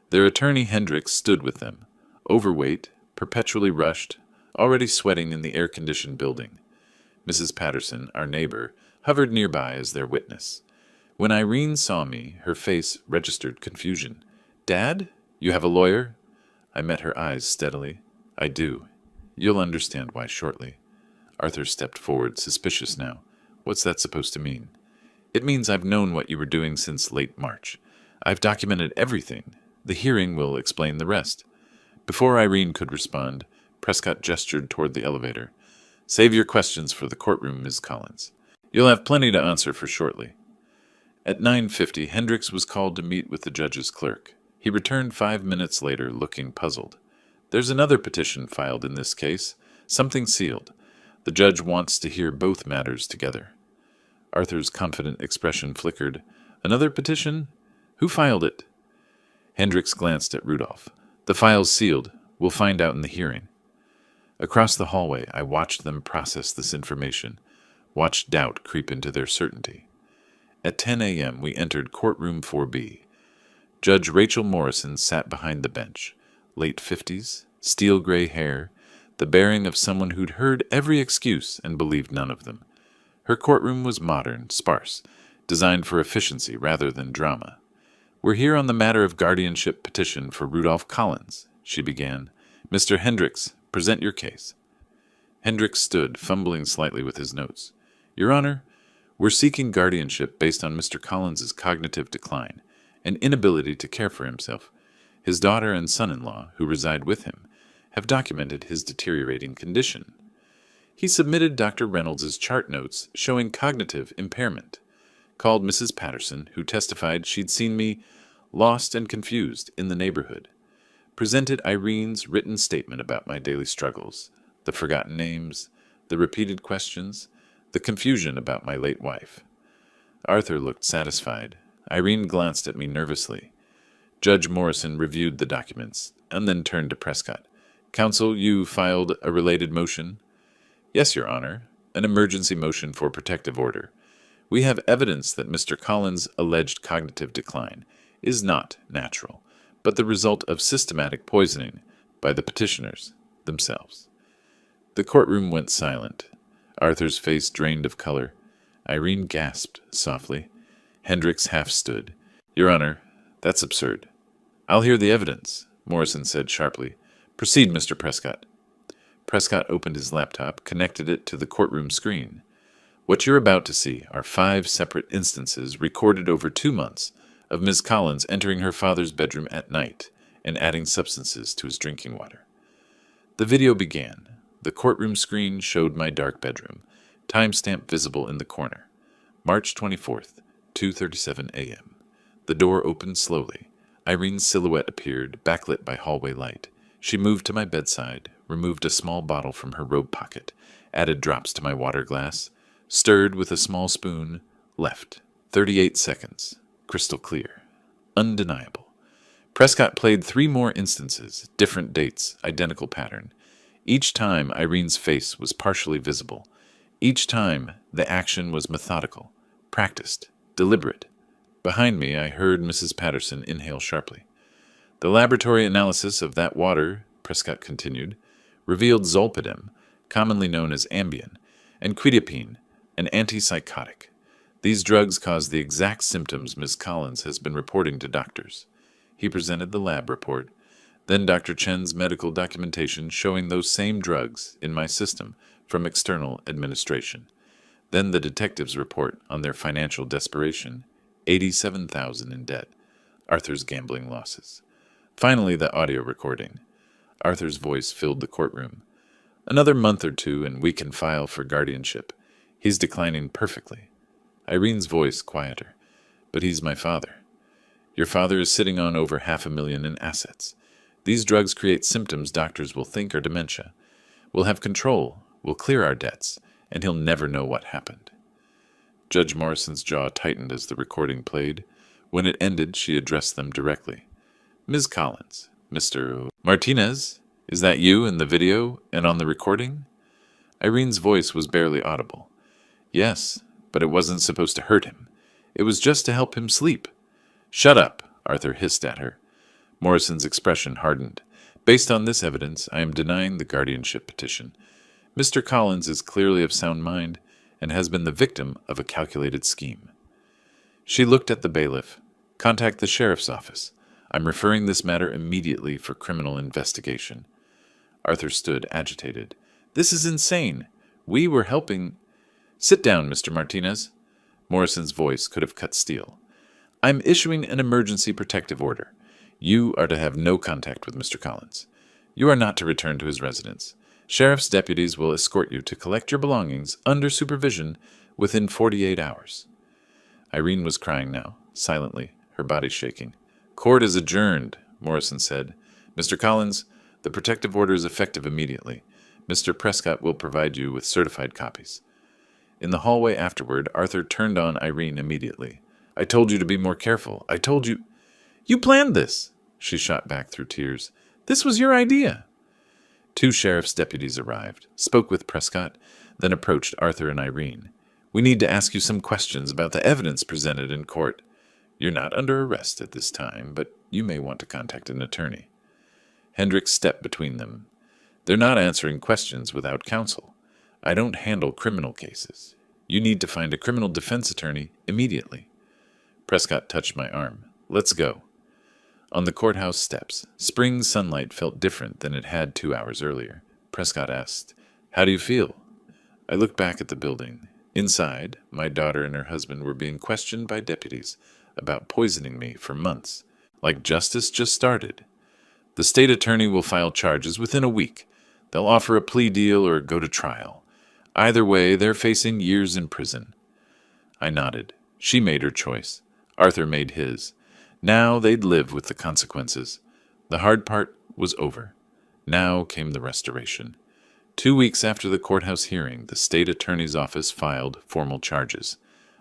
Their attorney Hendricks stood with them, overweight, perpetually rushed, already sweating in the air-conditioned building. Mrs. Patterson, our neighbor, hovered nearby as their witness. When Irene saw me, her face registered confusion. "Dad? You have a lawyer?" I met her eyes steadily. "I do. You'll understand why shortly." Arthur stepped forward, suspicious now. "What's that supposed to mean?" "It means I've known what you were doing since late March. I've documented everything. The hearing will explain the rest." Before Irene could respond, Prescott gestured toward the elevator. "Save your questions for the courtroom, Ms. Collins. You'll have plenty to answer for shortly." At 9:50, Hendricks was called to meet with the judge's clerk. He returned 5 minutes later, looking puzzled. "There's another petition filed in this case, something sealed. The judge wants to hear both matters together." Arthur's confident expression flickered. "Another petition? Who filed it?" Hendricks glanced at Rudolph. "The file's sealed. We'll find out in the hearing." Across the hallway, I watched them process this information, watched doubt creep into their certainty. At 10 a.m., we entered courtroom 4B. Judge Rachel Morrison sat behind the bench, late 50s, steel gray hair, the bearing of someone who'd heard every excuse and believed none of them. Her courtroom was modern, sparse, designed for efficiency rather than drama. "We're here on the matter of guardianship petition for Rudolph Collins," she began. "Mr. Hendricks, present your case." Hendricks stood, fumbling slightly with his notes. "Your Honor, we're seeking guardianship based on Mr. Collins's cognitive decline and inability to care for himself. His daughter and son-in-law, who reside with him, have documented his deteriorating condition." He submitted Dr. Reynolds's chart notes showing cognitive impairment, called Mrs. Patterson, who testified she'd seen me lost and confused in the neighborhood, presented Irene's written statement about my daily struggles, the forgotten names, the repeated questions, the confusion about my late wife. Arthur looked satisfied. Irene glanced at me nervously. Judge Morrison reviewed the documents and then turned to Prescott. "Counsel, you filed a related motion?" "Yes, Your Honor, an emergency motion for protective order. We have evidence that Mr. Collins' alleged cognitive decline is not natural, but the result of systematic poisoning by the petitioners themselves." The courtroom went silent. Arthur's face drained of color. Irene gasped softly. Hendricks half stood. "Your Honor, that's absurd." "I'll hear the evidence," Morrison said sharply. "Proceed, Mr. Prescott." Prescott opened his laptop, connected it to the courtroom screen. "What you're about to see are 5 separate instances recorded over 2 months of Ms. Collins entering her father's bedroom at night and adding substances to his drinking water." The video began. The courtroom screen showed my dark bedroom, timestamp visible in the corner. March 24th, 2:37 a.m. The door opened slowly. Irene's silhouette appeared, backlit by hallway light. She moved to my bedside, removed a small bottle from her robe pocket, added drops to my water glass, stirred with a small spoon, left. 38 seconds. Crystal clear. Undeniable. Prescott played 3 more instances, different dates, identical pattern. Each time Irene's face was partially visible. Each time the action was methodical, practiced, deliberate. Behind me I heard Mrs. Patterson inhale sharply. "The laboratory analysis of that water," Prescott continued, "revealed zolpidem, commonly known as Ambien, and quetiapine, an antipsychotic. These drugs cause the exact symptoms Ms. Collins has been reporting to doctors." He presented the lab report, then Dr. Chen's medical documentation showing those same drugs in my system from external administration. Then the detective's report on their financial desperation, $87,000 in debt, Arthur's gambling losses. Finally, the audio recording. Arthur's voice filled the courtroom. "Another month or 2 and we can file for guardianship. He's declining perfectly." Irene's voice quieter. "But he's my father. Your father is sitting on over $500,000 in assets. These drugs create symptoms doctors will think are dementia. We'll have control, we'll clear our debts, and he'll never know what happened." Judge Morrison's jaw tightened as the recording played. When it ended, she addressed them directly. "Ms. Collins, Mr. Martinez, is that you in the video and on the recording?" Irene's voice was barely audible. "Yes, but it wasn't supposed to hurt him. It was just to help him sleep." "Shut up," Arthur hissed at her. Morrison's expression hardened. "Based on this evidence, I am denying the guardianship petition. Mr. Collins is clearly of sound mind and has been the victim of a calculated scheme." She looked at the bailiff. "Contact the sheriff's office. I'm referring this matter immediately for criminal investigation." Arthur stood agitated. "This is insane. We were helping—" "Sit down, Mr. Martinez." Morrison's voice could have cut steel. "I'm issuing an emergency protective order. You are to have no contact with Mr. Collins. You are not to return to his residence. Sheriff's deputies will escort you to collect your belongings under supervision within 48 hours. Irene was crying now, silently, her body shaking. "Court is adjourned," Morrison said. "Mr. Collins, the protective order is effective immediately. Mr. Prescott will provide you with certified copies." In the hallway afterward, Arthur turned on Irene immediately. "I told you to be more careful. I told you—" "You planned this," she shot back through tears. "This was your idea." 2 sheriff's deputies arrived, spoke with Prescott, then approached Arthur and Irene. "We need to ask you some questions about the evidence presented in court. You're not under arrest at this time, but you may want to contact an attorney." Hendricks stepped between them. They're not answering questions without counsel. I don't handle criminal cases. You need to find a criminal defense attorney immediately. Prescott touched my arm. Let's go. On the courthouse steps, spring sunlight felt different than it had 2 hours earlier. Prescott asked, "How do you feel?" I looked back at the building. Inside, my daughter and her husband were being questioned by deputies about poisoning me for months, like justice just started. The state attorney will file charges within a week. They'll offer a plea deal or go to trial. Either way, they're facing years in prison. I nodded. She made her choice. Arthur made his. Now they'd live with the consequences. The hard part was over. Now came the restoration. 2 weeks after the courthouse hearing, the state attorney's office filed formal charges.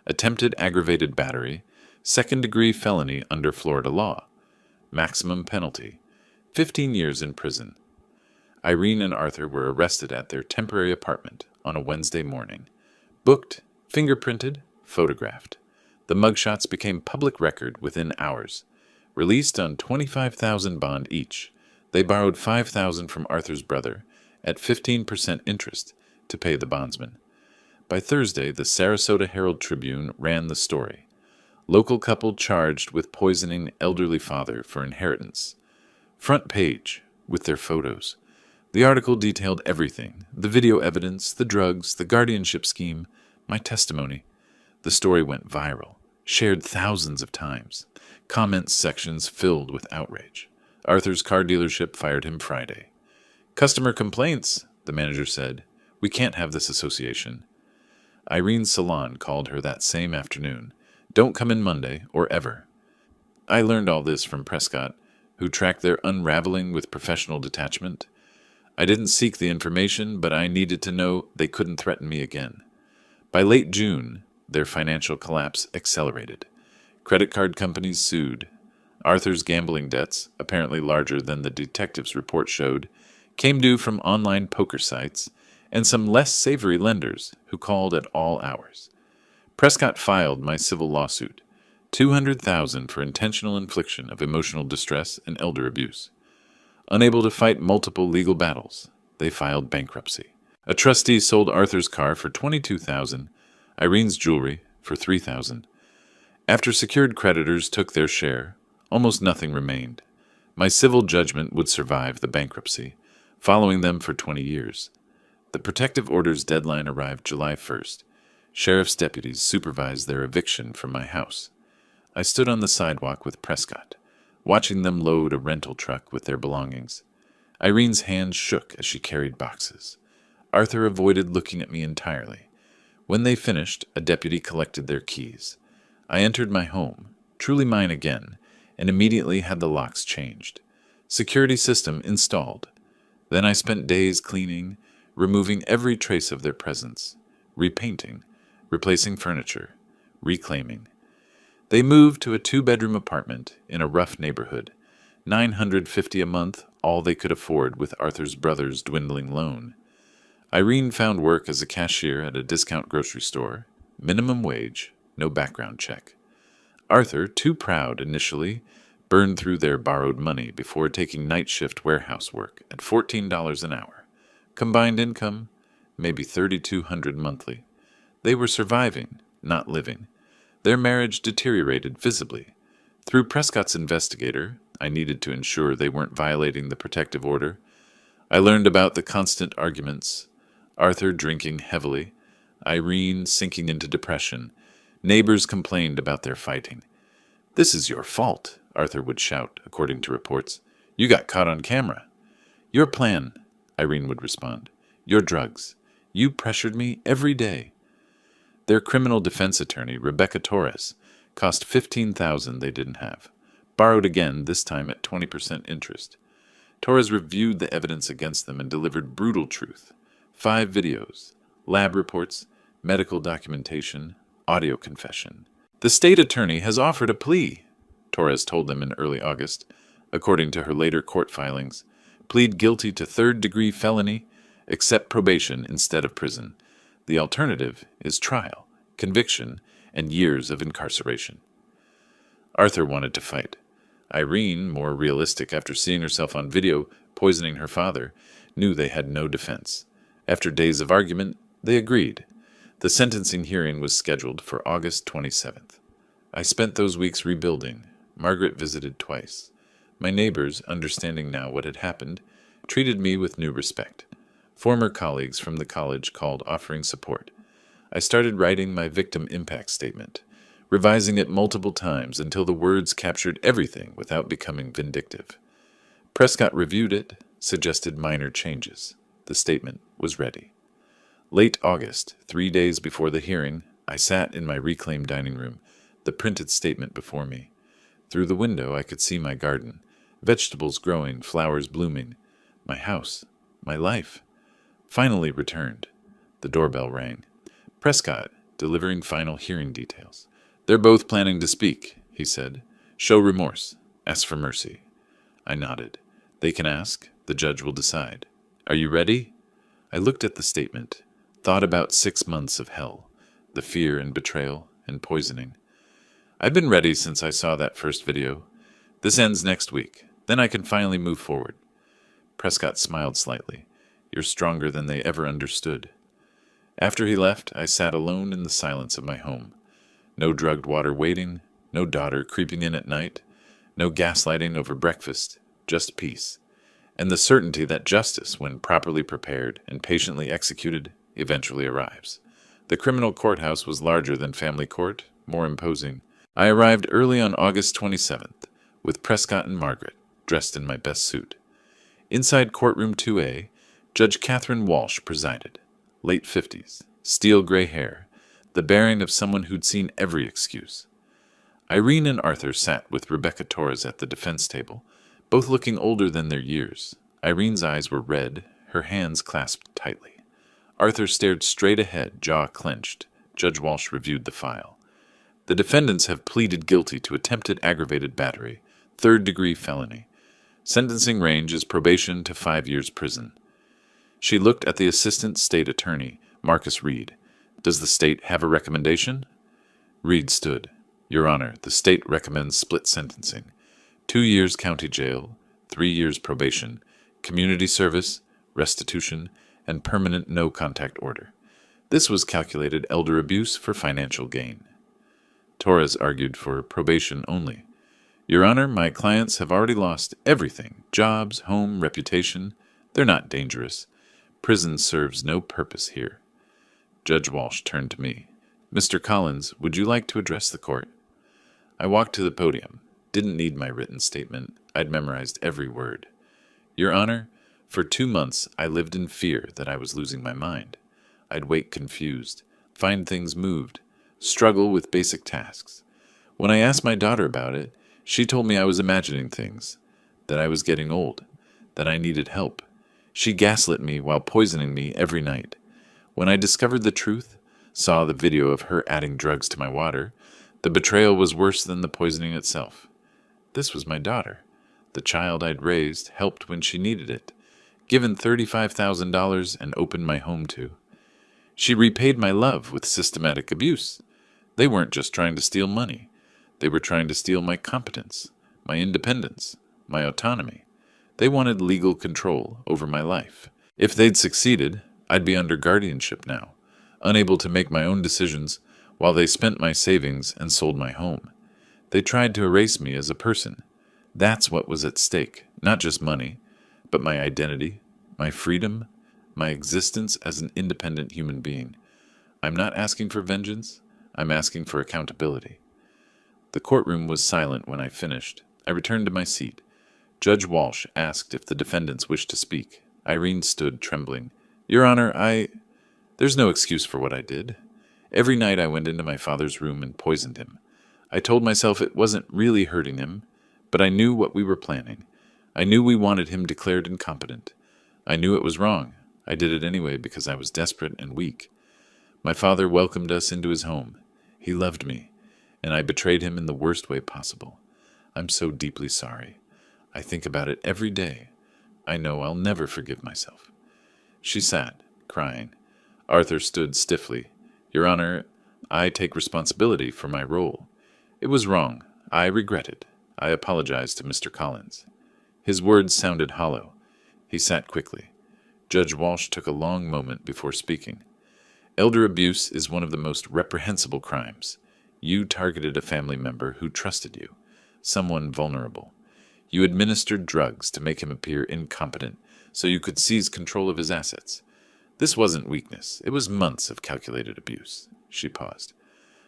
Attempted aggravated battery, second-degree felony under Florida law. Maximum penalty, 15 years in prison. Irene and Arthur were arrested at their temporary apartment on a Wednesday morning. Booked, fingerprinted, photographed. The mugshots became public record within hours. Released on $25,000 bond each, they borrowed $5,000 from Arthur's brother at 15% interest to pay the bondsman. By Thursday, the Sarasota Herald-Tribune ran the story. Local couple charged with poisoning elderly father for inheritance. Front page, with their photos. The article detailed everything, the video evidence, the drugs, the guardianship scheme, my testimony. The story went viral, shared thousands of times. Comments sections filled with outrage. Arthur's car dealership fired him Friday. "Customer complaints," the manager said. "We can't have this association." Irene's salon called her that same afternoon. "Don't come in Monday, or ever." I learned all this from Prescott, who tracked their unraveling with professional detachment. I didn't seek the information, but I needed to know they couldn't threaten me again. By late June, their financial collapse accelerated. Credit card companies sued. Arthur's gambling debts, apparently larger than the detective's report showed, came due from online poker sites and some less savory lenders who called at all hours. Prescott filed my civil lawsuit, $200,000 for intentional infliction of emotional distress and elder abuse. Unable to fight multiple legal battles, they filed bankruptcy. A trustee sold Arthur's car for $22,000, Irene's jewelry for $3,000. After secured creditors took their share, almost nothing remained. My civil judgment would survive the bankruptcy, following them for 20 years. The protective order's deadline arrived July 1st. Sheriff's deputies supervised their eviction from my house. I stood on the sidewalk with Prescott, watching them load a rental truck with their belongings. Irene's hands shook as she carried boxes. Arthur avoided looking at me entirely. When they finished, a deputy collected their keys. I entered my home, truly mine again, and immediately had the locks changed. Security system installed. Then I spent days cleaning, removing every trace of their presence, repainting, replacing furniture, reclaiming. They moved to a 2-bedroom apartment in a rough neighborhood, $950 a month, all they could afford with Arthur's brother's dwindling loan. Irene found work as a cashier at a discount grocery store, minimum wage, no background check. Arthur, too proud initially, burned through their borrowed money before taking night shift warehouse work at $14 an hour. Combined income, maybe $3,200 monthly. They were surviving, not living. Their marriage deteriorated visibly. Through Prescott's investigator, I needed to ensure they weren't violating the protective order. I learned about the constant arguments, Arthur drinking heavily, Irene sinking into depression. Neighbors complained about their fighting. "This is your fault," Arthur would shout, according to reports. "You got caught on camera." "Your plan," Irene would respond. "Your drugs. You pressured me every day." Their criminal defense attorney, Rebecca Torres, cost $15,000 they didn't have. Borrowed again, this time at 20% interest. Torres reviewed the evidence against them and delivered brutal truth. 5 videos, lab reports, medical documentation, audio confession. "The state attorney has offered a plea," Torres told them in early August. According to her later court filings, plead guilty to 3rd-degree felony, accept probation instead of prison. The alternative is trial, conviction, and years of incarceration. Arthur wanted to fight. Irene, more realistic after seeing herself on video poisoning her father, knew they had no defense. After days of argument, they agreed. The sentencing hearing was scheduled for August 27th. I spent those weeks rebuilding. Margaret visited twice. My neighbors, understanding now what had happened, treated me with new respect. Former colleagues from the college called, offering support. I started writing my victim impact statement, revising it multiple times until the words captured everything without becoming vindictive. Prescott reviewed it, suggested minor changes. The statement was ready. Late August, 3 days before the hearing, I sat in my reclaimed dining room, the printed statement before me. Through the window I could see my garden, vegetables growing, flowers blooming. My house, my life, finally returned. The doorbell rang. Prescott, delivering final hearing details. "They're both planning to speak," he said. "Show remorse. Ask for mercy." I nodded. "They can ask. The judge will decide. Are you ready?" I looked at the statement, thought about 6 months of hell, the fear and betrayal and poisoning. I've been ready since I saw that first video. This ends next week. Then I can finally move forward. Prescott smiled slightly. "You're stronger than they ever understood." After he left, I sat alone in the silence of my home. No drugged water waiting, no daughter creeping in at night, no gaslighting over breakfast, just peace. And the certainty that justice, when properly prepared and patiently executed, eventually arrives. The criminal courthouse was larger than family court, more imposing. I arrived early on August 27th, with Prescott and Margaret, dressed in my best suit. Inside courtroom 2A, Judge Catherine Walsh presided. Late 50s, steel gray hair, the bearing of someone who'd seen every excuse. Irene and Arthur sat with Rebecca Torres at the defense table, both looking older than their years. Irene's eyes were red, her hands clasped tightly. Arthur stared straight ahead, jaw clenched. Judge Walsh reviewed the file. "The defendants have pleaded guilty to attempted aggravated battery, third-degree felony. Sentencing range is probation to 5 years prison." She looked at the assistant state attorney, Marcus Reed. "Does the state have a recommendation?" Reed stood. "Your Honor, the state recommends split sentencing. 2 years county jail, 3 years probation, community service, restitution, and permanent no-contact order. This was calculated elder abuse for financial gain." Torres argued for probation only. "Your Honor, my clients have already lost everything, jobs, home, reputation. They're not dangerous. Prison serves no purpose here." Judge Walsh turned to me. "Mr. Collins, would you like to address the court?" I walked to the podium. Didn't need my written statement. I'd memorized every word. "Your Honor, for 2 months I lived in fear that I was losing my mind. I'd wake confused, find things moved, struggle with basic tasks. When I asked my daughter about it, she told me I was imagining things, that I was getting old, that I needed help. She gaslit me while poisoning me every night. When I discovered the truth, saw the video of her adding drugs to my water, the betrayal was worse than the poisoning itself. This was my daughter, the child I'd raised, helped when she needed it, given $35,000 and opened my home to. She repaid my love with systematic abuse. They weren't just trying to steal money. They were trying to steal my competence, my independence, my autonomy. They wanted legal control over my life. If they'd succeeded, I'd be under guardianship now, unable to make my own decisions while they spent my savings and sold my home. They tried to erase me as a person. That's what was at stake, not just money, but my identity, my freedom, my existence as an independent human being. I'm not asking for vengeance. I'm asking for accountability." The courtroom was silent when I finished. I returned to my seat. Judge Walsh asked if the defendants wished to speak. Irene stood trembling. "Your Honor, There's no excuse for what I did. Every night I went into my father's room and poisoned him. I told myself it wasn't really hurting him, but I knew what we were planning. I knew we wanted him declared incompetent. I knew it was wrong. I did it anyway because I was desperate and weak. My father welcomed us into his home. He loved me, and I betrayed him in the worst way possible. I'm so deeply sorry. I think about it every day. I know I'll never forgive myself." She sat, crying. Arthur stood stiffly. "Your Honor, I take responsibility for my role. It was wrong. I regret it. I apologized to Mr. Collins. His words sounded hollow. He sat quickly. Judge Walsh took a long moment before speaking. Elder abuse is one of the most reprehensible crimes. You targeted a family member who trusted you, someone vulnerable. You administered drugs to make him appear incompetent so you could seize control of his assets. This wasn't weakness. It was months of calculated abuse. She paused.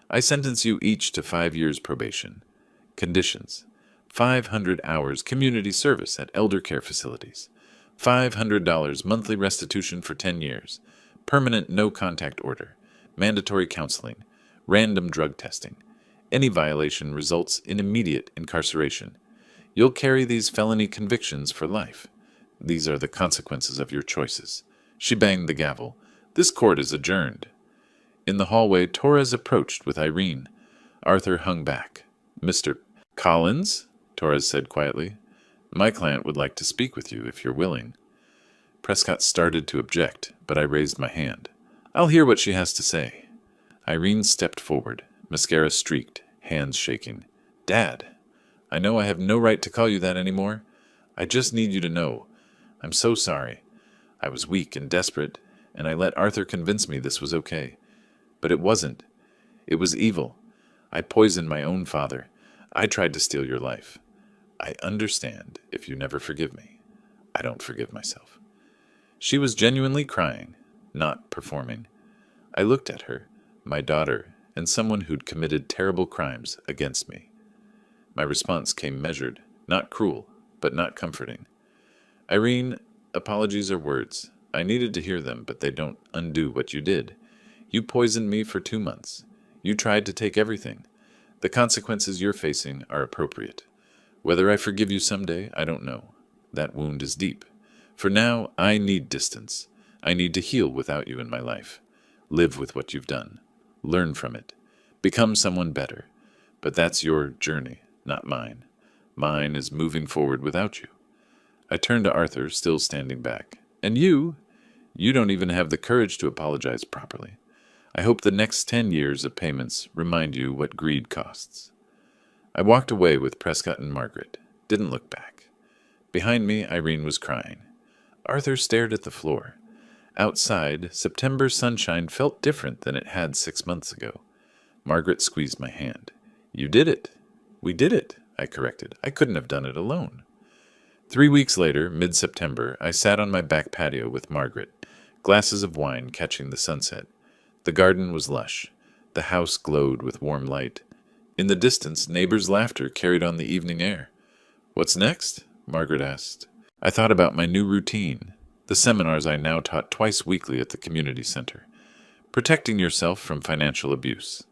I sentence you each to 5 years probation. Conditions: 500 hours community service at elder care facilities. $500 monthly restitution for 10 years. Permanent no-contact order. Mandatory counseling. Random drug testing. Any violation results in immediate incarceration. You'll carry these felony convictions for life. These are the consequences of your choices. She banged the gavel. This court is adjourned. In the hallway, Torres approached with Irene. Arthur hung back. Mr. Collins, Torres said quietly, my client would like to speak with you if you're willing. Prescott started to object, but I raised my hand. I'll hear what she has to say. Irene stepped forward, mascara streaked, hands shaking. Dad, I know I have no right to call you that anymore. I just need you to know. I'm so sorry. I was weak and desperate, and I let Arthur convince me this was okay. But it wasn't. It was evil. I poisoned my own father. I tried to steal your life. I understand if you never forgive me. I don't forgive myself. She was genuinely crying, not performing. I looked at her, my daughter, and someone who'd committed terrible crimes against me. My response came measured, not cruel, but not comforting. Irene, apologies are words. I needed to hear them, but they don't undo what you did. You poisoned me for 2 months. You tried to take everything. The consequences you're facing are appropriate. Whether I forgive you someday, I don't know. That wound is deep. For now, I need distance. I need to heal without you in my life. Live with what you've done. Learn from it. Become someone better. But that's your journey, not mine. Mine is moving forward without you. I turned to Arthur, still standing back. And you don't even have the courage to apologize properly. I hope the next 10 years of payments remind you what greed costs. I walked away with Prescott and Margaret, didn't look back. Behind me, Irene was crying. Arthur stared at the floor. Outside, September sunshine felt different than it had 6 months ago. Margaret squeezed my hand. You did it. We did it, I corrected. I couldn't have done it alone. 3 weeks later, mid-September, I sat on my back patio with Margaret, glasses of wine catching the sunset. The garden was lush. The house glowed with warm light. In the distance, neighbors' laughter carried on the evening air. What's next? Margaret asked. I thought about my new routine, the seminars I now taught twice weekly at the community center. Protecting yourself from financial abuse.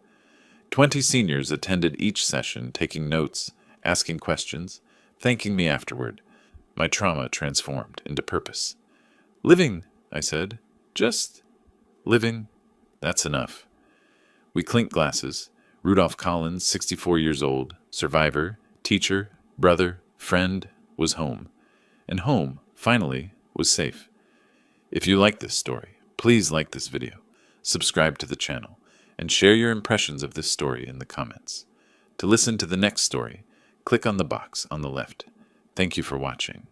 20 seniors attended each session, taking notes, asking questions, thanking me afterward. My trauma transformed into purpose. Living, I said. Just living. That's enough. We clinked glasses. Rudolph Collins, 64 years old, survivor, teacher, brother, friend, was home. And home, finally, was safe. If you like this story, please like this video, subscribe to the channel, and share your impressions of this story in the comments. To listen to the next story, click on the box on the left. Thank you for watching.